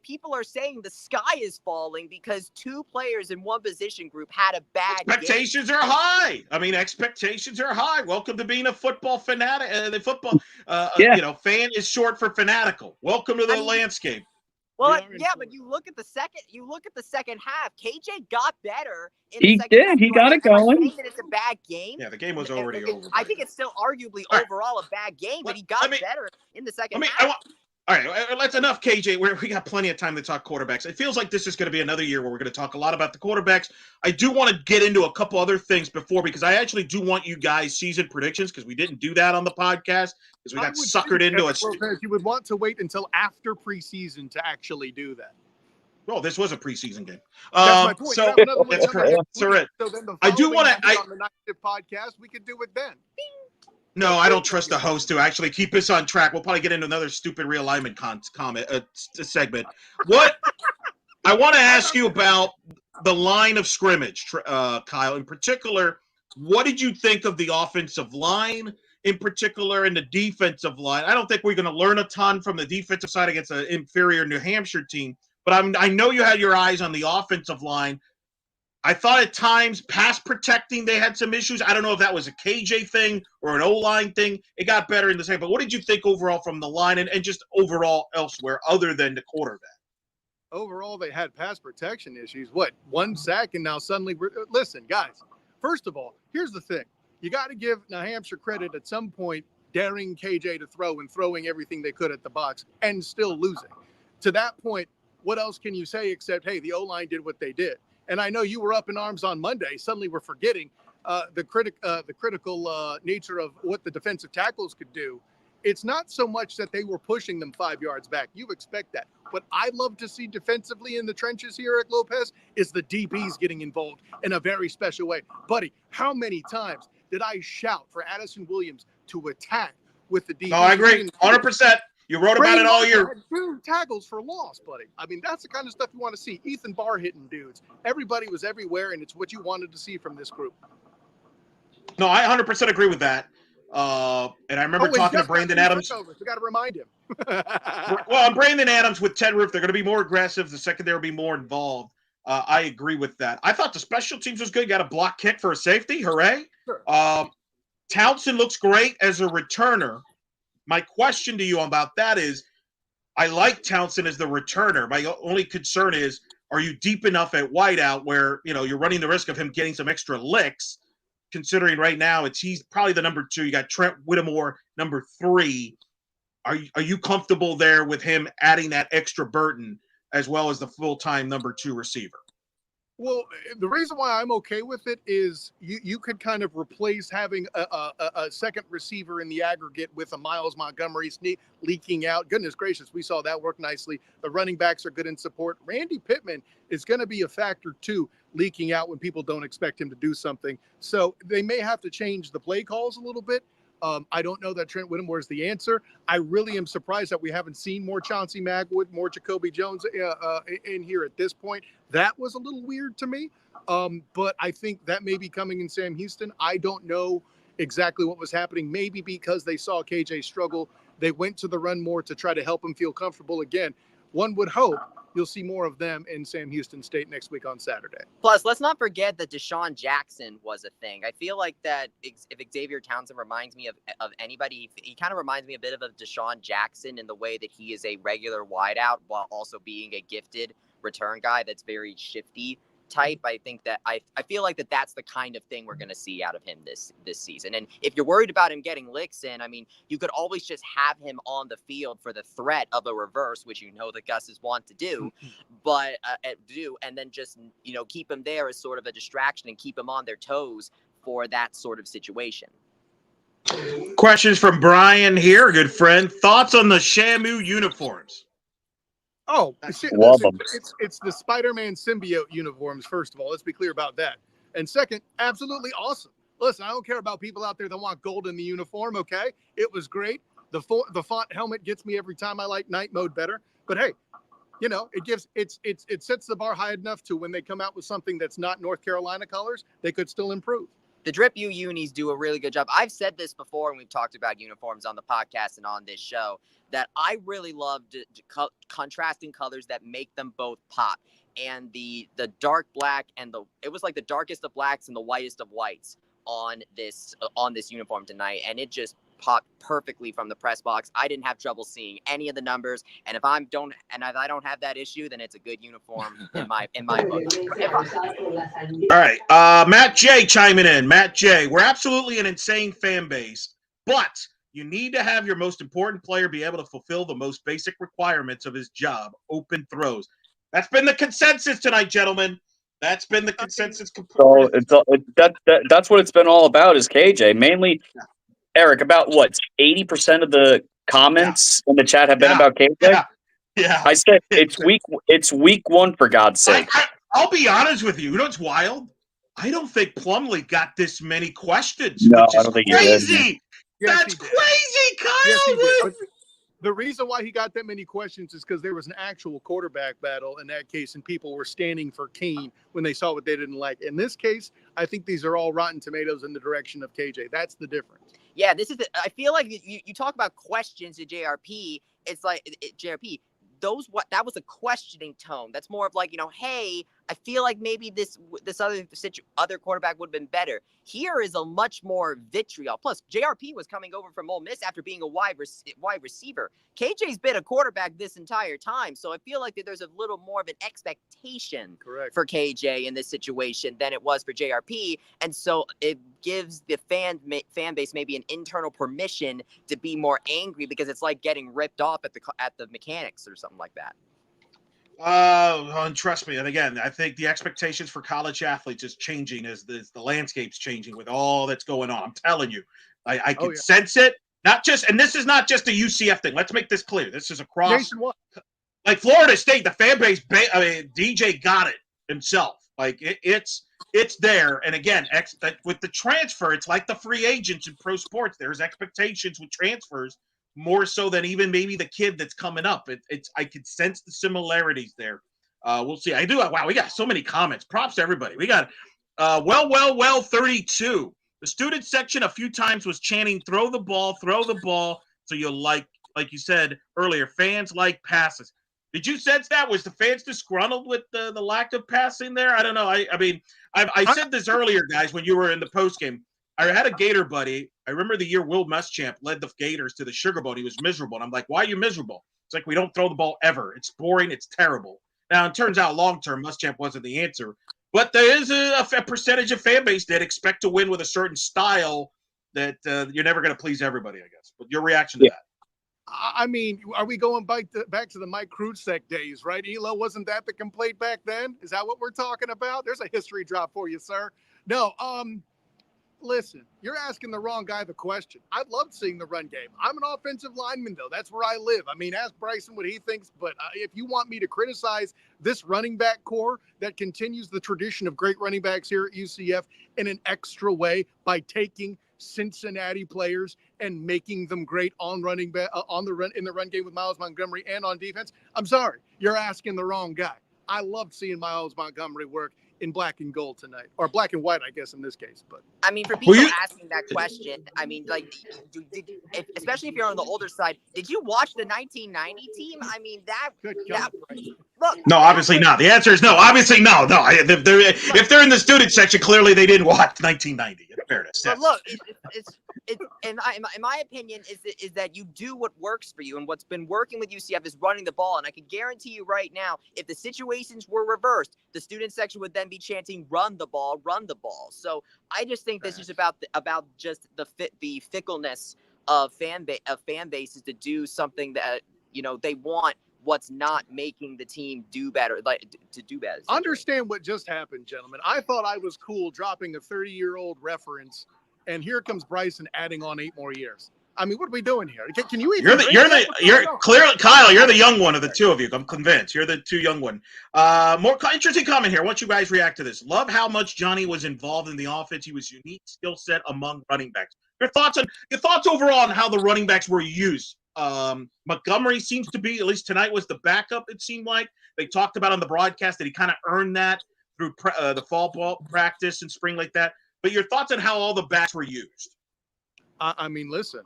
people are saying the sky is falling because two players in one position group had a bad expectations game. Are high. I mean, expectations are high. Welcome to being a football fanatic. The football, fan is short for fanatical. Welcome to the landscape. Well, but you look at the second half. KJ got better. He did. He got it going. Saying that it's a bad game. Yeah, the game was already over. I think it's still arguably overall a bad game, but he got better in the second half. All right, that's enough, KJ. We got plenty of time to talk quarterbacks. It feels like this is going to be another year where we're going to talk a lot about the quarterbacks. I do want to get into a couple other things before, because I actually do want you guys season predictions, because we didn't do that on the podcast because we got suckered into a. You would want to wait until after preseason to actually do that. Well, this was a preseason game. That's my point. So that's correct. So then I do want to. On the NightShift podcast, we could do it then. No, I don't trust the host to actually keep us on track. We'll probably get into another stupid realignment segment. What I want to ask you about the line of scrimmage, Kyle, in particular. What did you think of the offensive line in particular and the defensive line? I don't think we're going to learn a ton from the defensive side against an inferior New Hampshire team, but I know you had your eyes on the offensive line. I thought at times pass protecting they had some issues. I don't know if that was a KJ thing or an O-line thing. It got better in the second. But what did you think overall from the line and just overall elsewhere other than the quarterback? Overall, they had pass protection issues. What, 1 sack, and now suddenly – listen, guys, first of all, here's the thing. You got to give New Hampshire credit at some point daring KJ to throw and throwing everything they could at the box and still losing. To that point, what else can you say except, hey, the O-line did what they did? And I know you were up in arms on Monday. Suddenly we're forgetting the critical nature of what the defensive tackles could do. It's not so much that they were pushing them 5 yards back. You expect that. What I love to see defensively in the trenches here at Lopez is the DBs getting involved in a very special way. Buddy, how many times did I shout for Addison Williams to attack with the DBs? No, I agree. 100%. You wrote about it all year. 2 tackles for loss, buddy. I mean, that's the kind of stuff you want to see. Ethan Barr hitting dudes. Everybody was everywhere, and it's what you wanted to see from this group. No, I 100% agree with that. And I remember talking to Brandon Adams. We got to remind him. Well, Brandon Adams with Ted Roof, they're going to be more aggressive. The secondary will be more involved. I agree with that. I thought the special teams was good. You got a block kick for a safety. Hooray. Sure. Townsend looks great as a returner. My question to you about that is, I like Townsend as the returner. My only concern is, are you deep enough at wideout where, you're running the risk of him getting some extra licks, considering right now he's probably the number 2. You got Trent Whittemore, number 3. Are you comfortable there with him adding that extra burden as well as the full-time number 2 receiver? Well, the reason why I'm okay with it is you could kind of replace having a second receiver in the aggregate with a Miles Montgomery leaking out. Goodness gracious, we saw that work nicely. The running backs are good in support. Randy Pittman is going to be a factor too, leaking out when people don't expect him to do something. So they may have to change the play calls a little bit. I don't know that Trent Whittemore is the answer. I really am surprised that we haven't seen more Chauncey Magwood, more Jacoby Jones in here at this point. That was a little weird to me. But I think that may be coming in Sam Houston. I don't know exactly what was happening. Maybe because they saw KJ struggle, they went to the run more to try to help him feel comfortable again. One would hope you'll see more of them in Sam Houston State next week on Saturday. Plus, let's not forget that Deshaun Jackson was a thing. I feel like that if Xavier Townsend reminds me of anybody, he kind of reminds me a bit of Deshaun Jackson in the way that he is a regular wideout while also being a gifted return guy that's very shifty type. I think that I feel like that's the kind of thing we're going to see out of him this season. And if you're worried about him getting licks in, I mean, you could always just have him on the field for the threat of a reverse, which the Gus's want to do, and then just keep him there as sort of a distraction and keep him on their toes for that sort of situation. Questions from Brian here, good friend. Thoughts on the Shamu uniforms? Oh, listen, it's the Spider-Man symbiote uniforms, first of all. Let's be clear about that. And second, absolutely awesome. Listen, I don't care about people out there that want gold in the uniform, okay? It was great. The font helmet gets me every time. I like night mode better. But hey, it sets the bar high enough to when they come out with something that's not North Carolina colors, they could still improve. The Drip U unis do a really good job. I've said this before, and we've talked about uniforms on the podcast and on this show, that I really love contrasting colors that make them both pop. And the dark black and it was like the darkest of blacks and the whitest of whites on this uniform tonight, and it just popped perfectly from the press box. I didn't have trouble seeing any of the numbers, and if I don't have that issue, then it's a good uniform in my book. All right, Matt J chiming in. Matt J, we're absolutely an insane fan base, but You need to have your most important player be able to fulfill the most basic requirements of his job, open throws. That's been the consensus tonight, gentlemen. That's been the consensus. So that's what it's been all about is KJ. Mainly, Eric, about what, 80% of the comments in the chat have been about KJ? Yeah. I said it's week one, for God's sake. I'll be honest with you. You know what's wild? I don't think Plumlee got this many questions, No, which is I don't think crazy. he did. Yes, That's he did. crazy, Kyle. Yes, he did. But the reason why he got that many questions is because there was an actual quarterback battle in that case, and people were standing for Kane when they saw what they didn't like. In this case, I think these are all rotten tomatoes in the direction of KJ. That's the difference. Yeah, this is. I feel like you talk about questions to JRP. It's like JRP. That was a questioning tone. That's more of like, hey, I feel like maybe this other quarterback would have been better. Here is a much more vitriol. Plus, JRP was coming over from Ole Miss after being a wide receiver. KJ's been a quarterback this entire time, so I feel like that there's a little more of an expectation for KJ in this situation than it was for JRP, and so it gives the fan base maybe an internal permission to be more angry because it's like getting ripped off at the mechanics or something like that. And trust me, and again, I think the expectations for college athletes is changing as the landscape's changing with all that's going on. I'm telling you, I can sense it. And this is not just a UCF thing. Let's make this clear. This is across nationwide. Like Florida State, the fan base. DJ got it himself. Like it's there. And again, with the transfer, it's like the free agents in pro sports. There's expectations with transfers more so than even maybe the kid that's coming up. I could sense the similarities there. We'll see. Wow, we got so many comments. Props to everybody. We got 32. The student section a few times was chanting, throw the ball. So you'll like you said earlier, fans like passes. Did you sense that? Was the fans disgruntled with the lack of passing there? I don't know. I said this earlier, guys, when you were in the postgame. I had a Gator buddy. I remember the year Will Muschamp led the Gators to the Sugar Bowl. He was miserable. And I'm like, why are you miserable? It's like, we don't throw the ball ever. It's boring. It's terrible. Now, it turns out long-term, Muschamp wasn't the answer. But there is a percentage of fan base that expect to win with a certain style that you're never going to please everybody, I guess. But your reaction to that? I mean, are we going back to the Mike Kruzek days, right? Elo, wasn't that the complaint back then? Is that what we're talking about? There's a history drop for you, sir. No, listen, you're asking the wrong guy the question. I'd love seeing the run game. I'm an offensive lineman, though. That's where I live. I mean, ask Bryson what he thinks. But if you want me to criticize this running back core that continues the tradition of great running backs here at UCF in an extra way by taking Cincinnati players and making them great on running back in the run game with Miles Montgomery and on defense, I'm sorry, you're asking the wrong guy. I loved seeing Miles Montgomery work in black and gold tonight, or black and white, I guess, in this case. But I mean, for people asking that question, I mean, like, especially if you're on the older side, did you watch the 1990 team? I mean, look. No, obviously not. The answer is no. Obviously no. No, if they're in the student section, clearly they didn't watch 1990. In fairness, but look, it's in my opinion is that you do what works for you, and what's been working with UCF is running the ball. And I can guarantee you right now, if the situations were reversed, the student section would then be chanting "Run the ball, run the ball." So I just think this is about just the fickleness of fan bases to do something that they want. What's not making the team do better, like to do better. Understand what just happened, gentlemen. I thought I was cool dropping a 30-year-old reference, and here comes Bryson adding on 8 more years. I mean, what are we doing here? Can you even? You're clearly, Kyle. You're the young one of the two of you. I'm convinced you're the two young one. More interesting comment here. I want you guys to react to this. Love how much Johnny was involved in the offense. He was unique skill set among running backs. Your thoughts overall on how the running backs were used. Montgomery seems to be, at least tonight, was the backup. It seemed like they talked about on the broadcast that he kind of earned that through the fall ball practice and spring like that. But your thoughts on how all the backs were used? I mean, listen.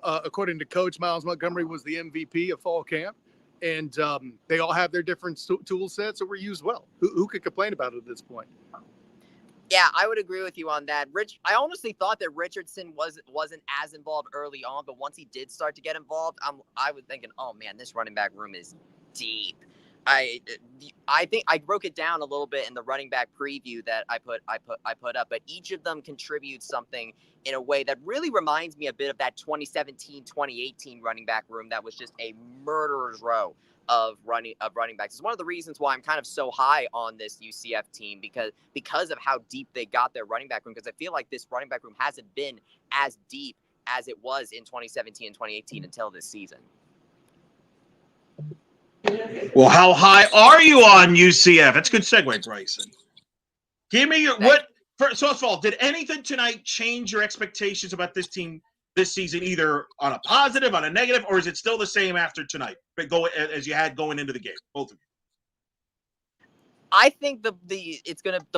According to Coach, Miles Montgomery was the MVP of fall camp, and they all have their different tool sets that were used well. Who could complain about it at this point? Yeah, I would agree with you on that. I honestly thought that Richardson wasn't as involved early on, but once he did start to get involved, I was thinking, oh man, this running back room is deep. I think I broke it down a little bit in the running back preview that I put up, but each of them contributes something in a way that really reminds me a bit of that 2017-2018 running back room that was just a murderer's row of running backs. It's one of the reasons why I'm kind of so high on this UCF team because of how deep they got their running back room, because I feel like this running back room hasn't been as deep as it was in 2017 and 2018 until this season. Well, how high are you on UCF? That's a good segue, Bryson. Give me your what. First of all, did anything tonight change your expectations about this team this season, either on a positive, on a negative, or is it still the same after tonight? But as you had going into the game, both of you. I think the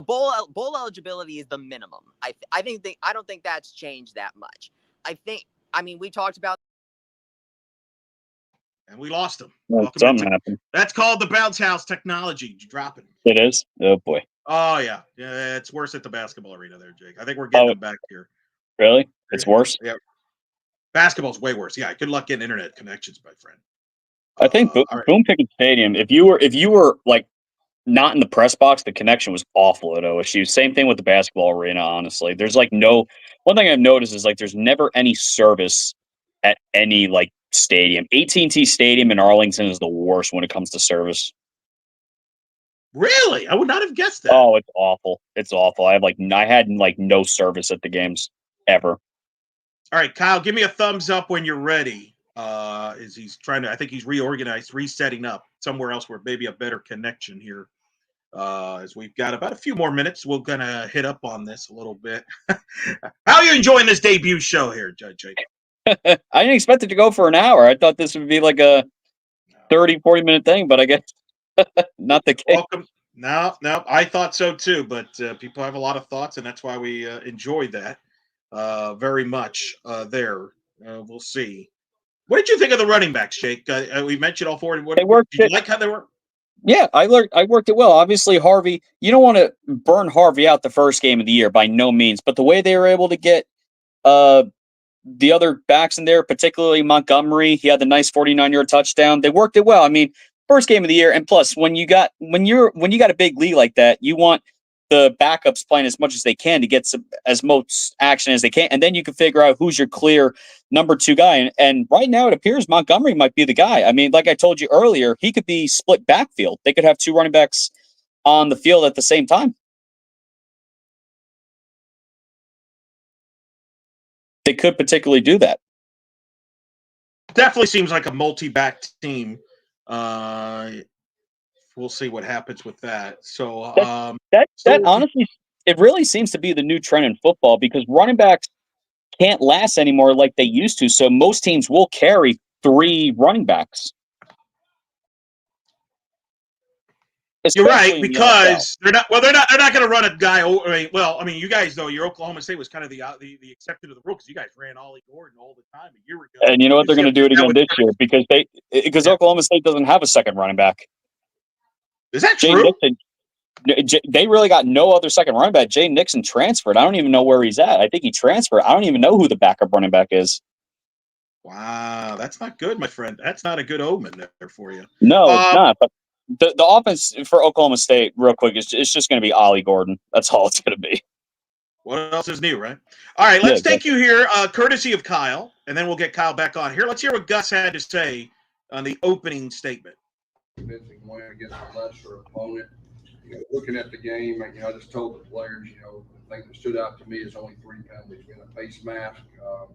bowl eligibility is the minimum. I don't think that's changed that much. We talked about. And we lost him. Something happened. That's called the bounce house technology. You drop it. It is? Oh, boy. Oh, yeah. Yeah, it's worse at the basketball arena there, Jake. I think we're getting them back here. Really? It's worse? Yeah. Basketball's way worse. Yeah, good luck getting internet connections, my friend. I think Boone Pickens Stadium, if you were like not in the press box, the connection was awful at OSU. Same thing with the basketball arena, honestly. There's like one thing I've noticed is like there's never any service at any like stadium. AT&T Stadium in Arlington is the worst when it comes to service. Really? I would not have guessed that. Oh, it's awful. It's awful. I had no service at the games ever. All right, Kyle, give me a thumbs up when you're ready. Is he's trying to? I think he's resetting up somewhere else where maybe a better connection here. As we've got about a few more minutes, we're gonna hit up on this a little bit. How are you enjoying this debut show here, Judge Jake? I didn't expect it to go for an hour. I thought this would be like a 30, 40-minute thing, but I guess not the case. Welcome. No, I thought so too, but people have a lot of thoughts, and that's why we enjoyed that very much there. We'll see. What did you think of the running backs, Jake? We mentioned all four. They worked. Did you like how they were? Yeah, I worked it well. Obviously, Harvey, you don't want to burn Harvey out the first game of the year by no means, but the way they were able to get the other backs in there, particularly Montgomery, he had the nice 49-yard touchdown. They worked it well. I mean, first game of the year, and plus when you got a big lead like that, you want the backups playing as much as they can to get as much action as they can, and then you can figure out who's your clear number 2 guy. And right now it appears Montgomery might be the guy. I mean, like I told you earlier, he could be split backfield. They could have 2 running backs on the field at the same time. They could particularly do that. Definitely seems like a multi-back team. We'll see what happens with that. So that honestly, it really seems to be the new trend in football because running backs can't last anymore like they used to. So most teams will carry 3 running backs. You're right, because they're not going to run a guy. You guys know your Oklahoma State was kind of the exception to the rule because you guys ran Ollie Gordon all the time a year ago. And you know what? They're going to do it again this year because Oklahoma State doesn't have a second running back. Is that true? They really got no other second running back. Jay Nixon transferred. I don't even know where he's at. I think he transferred. I don't even know who the backup running back is. Wow, that's not good, my friend. That's not a good omen there for you. No, it's not. But the offense for Oklahoma State, real quick, it's just going to be Ollie Gordon. That's all it's going to be. What else is new, right? All right, let's take you here, courtesy of Kyle, and then we'll get Kyle back on here. Let's hear what Gus had to say on the opening statement. Convincing win against a lesser opponent. Looking at the game, I just told the players, the thing that stood out to me is only 3 penalties. We had a face mask. I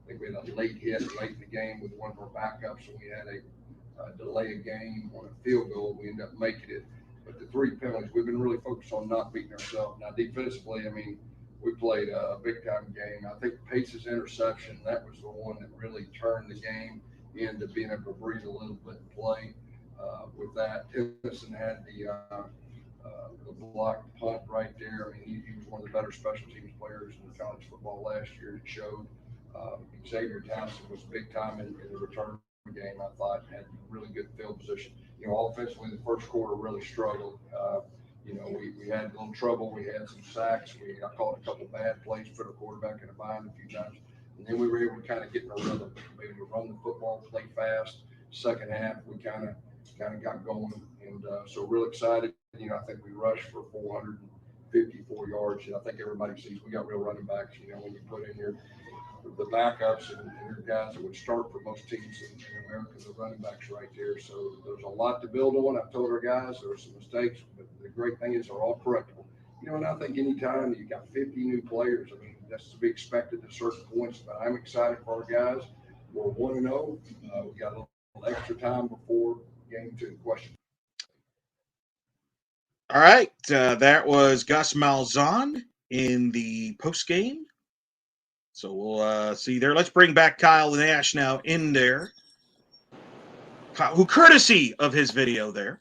think we had a late hit late in the game with one of our backups, and we had a delay a game on a field goal. We ended up making it. But the 3 penalties, we've been really focused on not beating ourselves. Now, defensively, we played a big-time game. I think Pace's interception, that was the one that really turned the game into being able to breathe a little bit and play. With that, Tennyson had the blocked punt right there. He was one of the better special teams players in college football last year. It showed. Xavier Townsend was big time in the return game. I thought had really good field position. Offensively, the first quarter really struggled. We had a little trouble. We had some sacks. I called a couple bad plays, put our quarterback in a bind a few times, and then we were able to kind of get in a rhythm. Maybe we run the football, play fast. Second half, we kind of kind of got going. And so real excited. I think we rushed for 454 yards. And I think everybody sees we got real running backs. When you put in the backups and your guys that would start for most teams in America, the running backs right there. So there's a lot to build on. I've told our guys there were some mistakes, but the great thing is they're all correctable. And I think anytime you got 50 new players, that's to be expected at certain points. But I'm excited for our guys. We're 1-0. We got a little extra time before game 2. Question. All right. That was Gus Malzahn in the post game. So we'll see there. Let's bring back Kyle Nash now in there. Who, courtesy of his video there.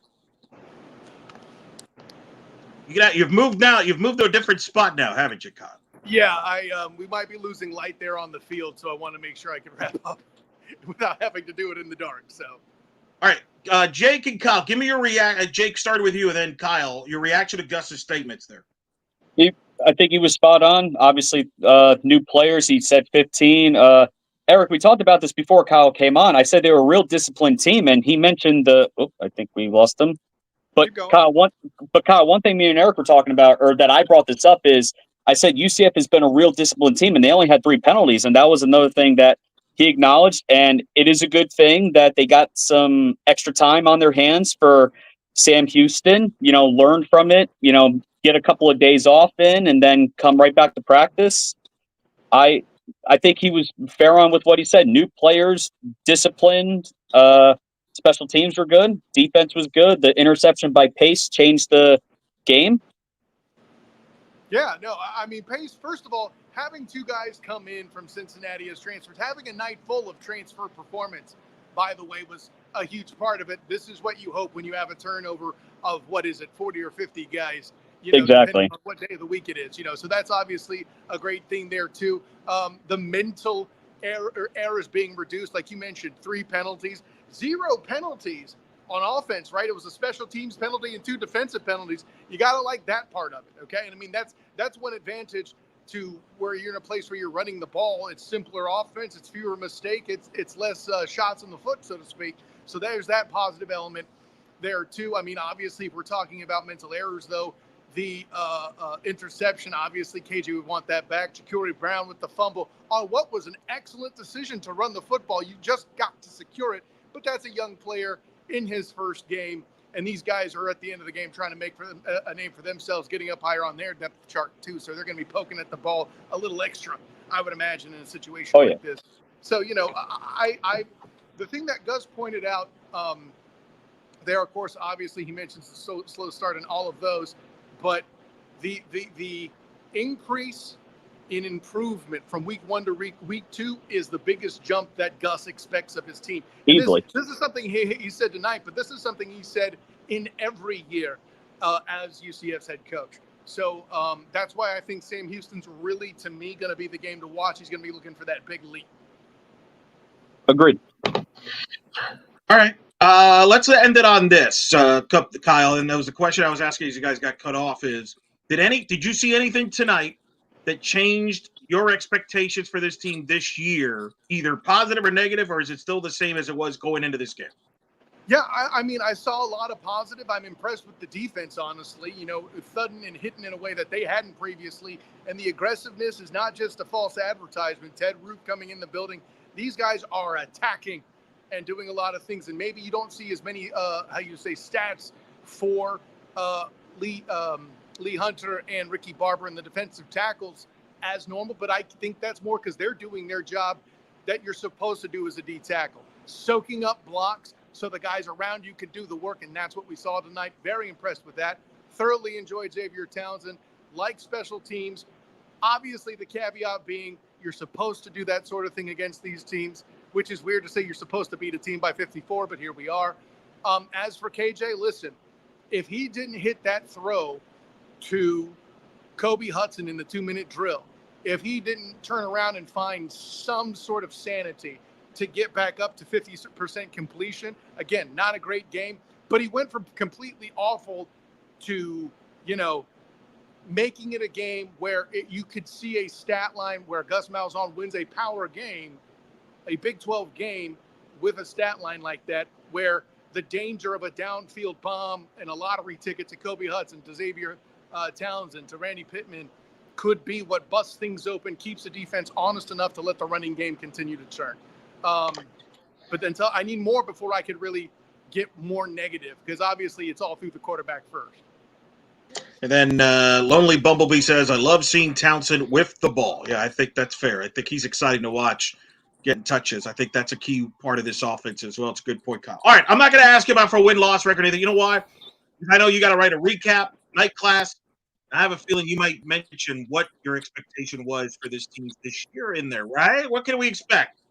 You've moved now. You've moved to a different spot now, haven't you, Kyle? Yeah, we might be losing light there on the field, so I want to make sure I can wrap up without having to do it in the dark. So, all right, Jake and Kyle, give me your reaction. Jake, started with you, and then Kyle, your reaction to Gus's statements there. I think he was spot on. Obviously, new players. He said 15. Eric, we talked about this before Kyle came on. I said they were a real disciplined team, and he mentioned I think we lost them. But Kyle, one thing me and Eric were talking about, or that I brought this up, is I said UCF has been a real disciplined team, and they only had 3 penalties, and that was another thing that he acknowledged. And it is a good thing that they got some extra time on their hands for Sam Houston. Learn from it. Get a couple of days off and then come right back to practice. I think he was fair on with what he said. New players, disciplined. Special teams were good. Defense was good. The interception by Pace changed the game. Yeah, no, Pace, first of all, having 2 guys come in from Cincinnati as transfers, having a night full of transfer performance, by the way, was a huge part of it. This is what you hope when you have a turnover of, 40 or 50 guys. Exactly. On what day of the week it is, so that's obviously a great thing there too. The mental errors being reduced, like you mentioned, 3 penalties, 0 penalties on offense, right? It was a special teams penalty and 2 defensive penalties. You got to like that part of it, okay? And that's one advantage to where you're in a place where you're running the ball. It's simpler offense, it's fewer mistakes, it's less shots in the foot, so to speak. So there's that positive element there too. Obviously, if we're talking about mental errors, though, the interception, obviously, KJ would want that back. Ja'Cory Brown with the fumble on what was an excellent decision to run the football. You just got to secure it, but that's a young player in his first game, and these guys are at the end of the game trying to make a name for themselves, getting up higher on their depth chart too. So they're going to be poking at the ball a little extra, I would imagine, in a situation like this. So the thing that Gus pointed out there, of course, obviously he mentions the slow start and all of those. But the increase in improvement from week 1 to week 2 is the biggest jump that Gus expects of his team. Easily. This is something he said tonight, but this is something he said in every year as UCF's head coach. So that's why I think Sam Houston's really, to me, going to be the game to watch. He's going to be looking for that big leap. Agreed. All right. Let's end it on this, Kyle. And that was the question I was asking as you guys got cut off is, did you see anything tonight that changed your expectations for this team this year, either positive or negative, or is it still the same as it was going into this game? Yeah, I saw a lot of positive. I'm impressed with the defense, honestly, thudding and hitting in a way that they hadn't previously. And the aggressiveness is not just a false advertisement. Ted Root coming in the building. These guys are attacking and doing a lot of things. And maybe you don't see as many, stats for Lee Hunter and Ricky Barber in the defensive tackles as normal. But I think that's more because they're doing their job that you're supposed to do as a D tackle, soaking up blocks so the guys around you can do the work. And that's what we saw tonight. Very impressed with that. Thoroughly enjoyed Xavier Townsend, like special teams. Obviously, the caveat being you're supposed to do that sort of thing against these teams, which is weird to say you're supposed to beat a team by 54, but here we are. As for KJ, listen, if he didn't hit that throw to Kobe Hudson in the 2-minute drill, if he didn't turn around and find some sort of sanity to get back up to 50% completion, again, not a great game, but he went from completely awful to, making it a game where you could see a stat line where Gus Malzahn wins a power game, a Big 12 game with a stat line like that, where the danger of a downfield bomb and a lottery ticket to Kobe Hudson, to Xavier Townsend, to Randy Pittman could be what busts things open, keeps the defense honest enough to let the running game continue to churn. But then I need more before I could really get more negative, because obviously it's all through the quarterback first. And then Lonely Bumblebee says, I love seeing Townsend with the ball. Yeah, I think that's fair. I think he's exciting to watch getting touches. I think that's a key part of this offense as well. It's a good point, Kyle. All right, I'm not going to ask you about for a win-loss record or anything. You know why? I know you got to write a recap, night class. I have a feeling you might mention what your expectation was for this team this year in there, right? What can we expect?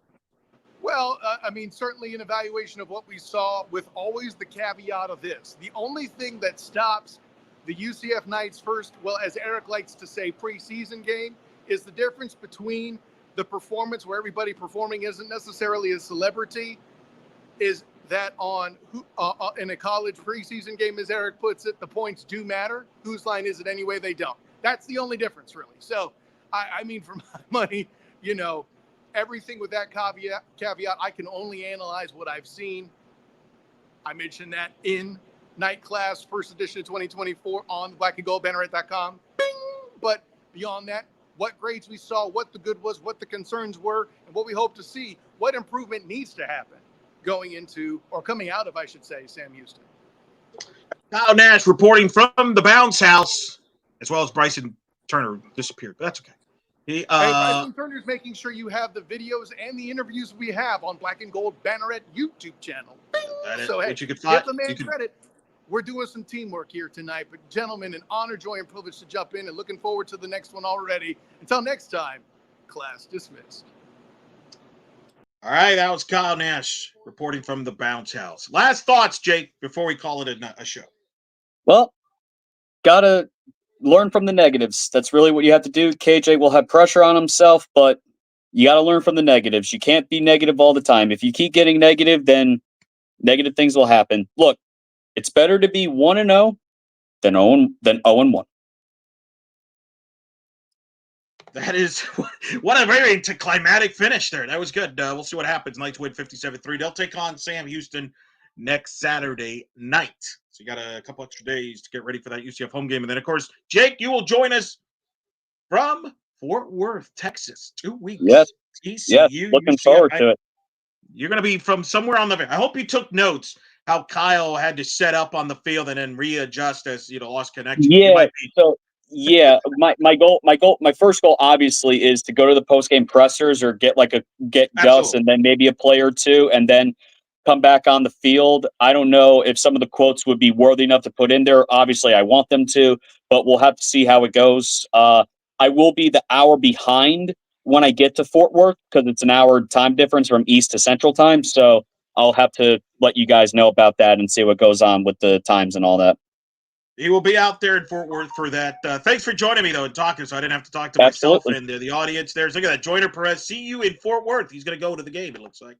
Well, I mean, certainly an evaluation of what we saw, with always the caveat of this. The only thing that stops the UCF Knights first, well, as Eric likes to say, preseason game, is the difference between the performance where everybody performing isn't necessarily a celebrity, is that on in a college preseason game, as Eric puts it, the points do matter. Whose line is it anyway? They don't. That's the only difference, really. So, I mean, for my money, you know, everything with that caveat, I can only analyze what I've seen. I mentioned that in Night Class, first edition of 2024 on blackandgoldbanneret.com. Bing! But beyond that, what grades we saw, what the good was, what the concerns were, and what we hope to see, what improvement needs to happen going into, or coming out of, I should say, Sam Houston. Kyle Nash reporting from the bounce house, as well as Bryson Turner disappeared, but that's okay. Hey, Bryson Turner's making sure you have the videos and the interviews we have on Black and Gold Banneret YouTube channel. So, hey, you could find, give the man credit. We're doing some teamwork here tonight. But, gentlemen, an honor, joy, and privilege to jump in, and looking forward to the next one already. Until next time, class dismissed. All right, that was Kyle Nash reporting from the bounce house. Last thoughts, Jake, before we call it a show. Well, gotta learn from the negatives. That's really what you have to do. KJ will have pressure on himself, but you got to learn from the negatives. You can't be negative all the time. If you keep getting negative, then negative things will happen. Look, it's better to be 1-0 than 0-1. That is what a very anticlimactic finish there. That was good. We'll see what happens. Knights win 57-3. They'll take on Sam Houston next Saturday night. So you got a couple extra days to get ready for that UCF home game. And then, of course, Jake, you will join us from Fort Worth, Texas. 2 weeks. Yes. TCU, yes. Looking UCF. forward to it. You're going to be from somewhere on the – I hope you took notes how Kyle had to set up on the field and then readjust as, lost connection. Yeah, so – yeah, my first goal obviously is to go to the post-game pressers or get Gus and then maybe a play or two and then come back on the field. I don't know if some of the quotes would be worthy enough to put in there. Obviously, I want them to, but we'll have to see how it goes. I will be the hour behind when I get to Fort Worth because it's an hour time difference from East to Central time. So I'll have to let you guys know about that and see what goes on with the times and all that. He will be out there in Fort Worth for that. Thanks for joining me, though, and talking, so I didn't have to talk to myself and the audience there. So look at that. Joyner Perez, see you in Fort Worth. He's going to go to the game, it looks like.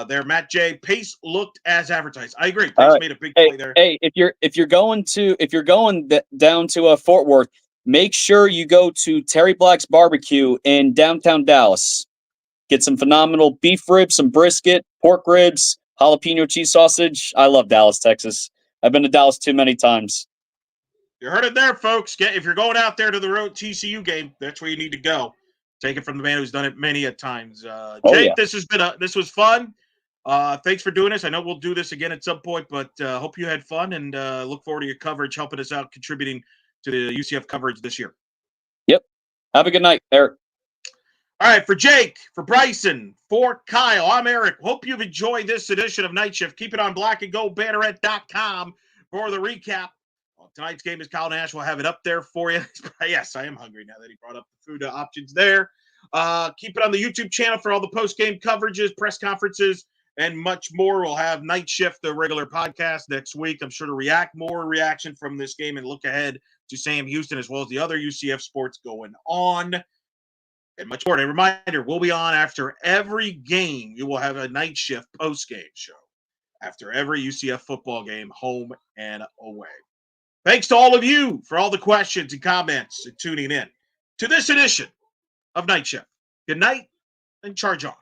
There, Matt J. Pace looked as advertised. I agree. Pace made a big play there. Hey, if you're going down to Fort Worth, make sure you go to Terry Black's Barbecue in downtown Dallas. Get some phenomenal beef ribs, some brisket, pork ribs, jalapeno cheese sausage. I love Dallas, Texas. I've been to Dallas too many times. You heard it there, folks. If you're going out there to the road TCU game, that's where you need to go. Take it from the man who's done it many a times. Jake, this was fun. Thanks for doing this. I know we'll do this again at some point, but hope you had fun and look forward to your coverage, helping us out, contributing to the UCF coverage this year. Yep. Have a good night, Eric. All right, for Jake, for Bryson, for Kyle, I'm Eric. Hope you've enjoyed this edition of Night Shift. Keep it on blackandgoldbanneret.com for the recap. Tonight's game is Kyle Nash. We'll have it up there for you. Yes, I am hungry now that he brought up the food options there. Keep it on the YouTube channel for all the post-game coverages, press conferences, and much more. We'll have Night Shift, the regular podcast next week. I'm sure to more reaction from this game and look ahead to Sam Houston as well as the other UCF sports going on and much more. And a reminder, we'll be on after every game. You will have a Night Shift post-game show after every UCF football game, home and away. Thanks to all of you for all the questions and comments and tuning in to this edition of Night Shift. Good night and charge on.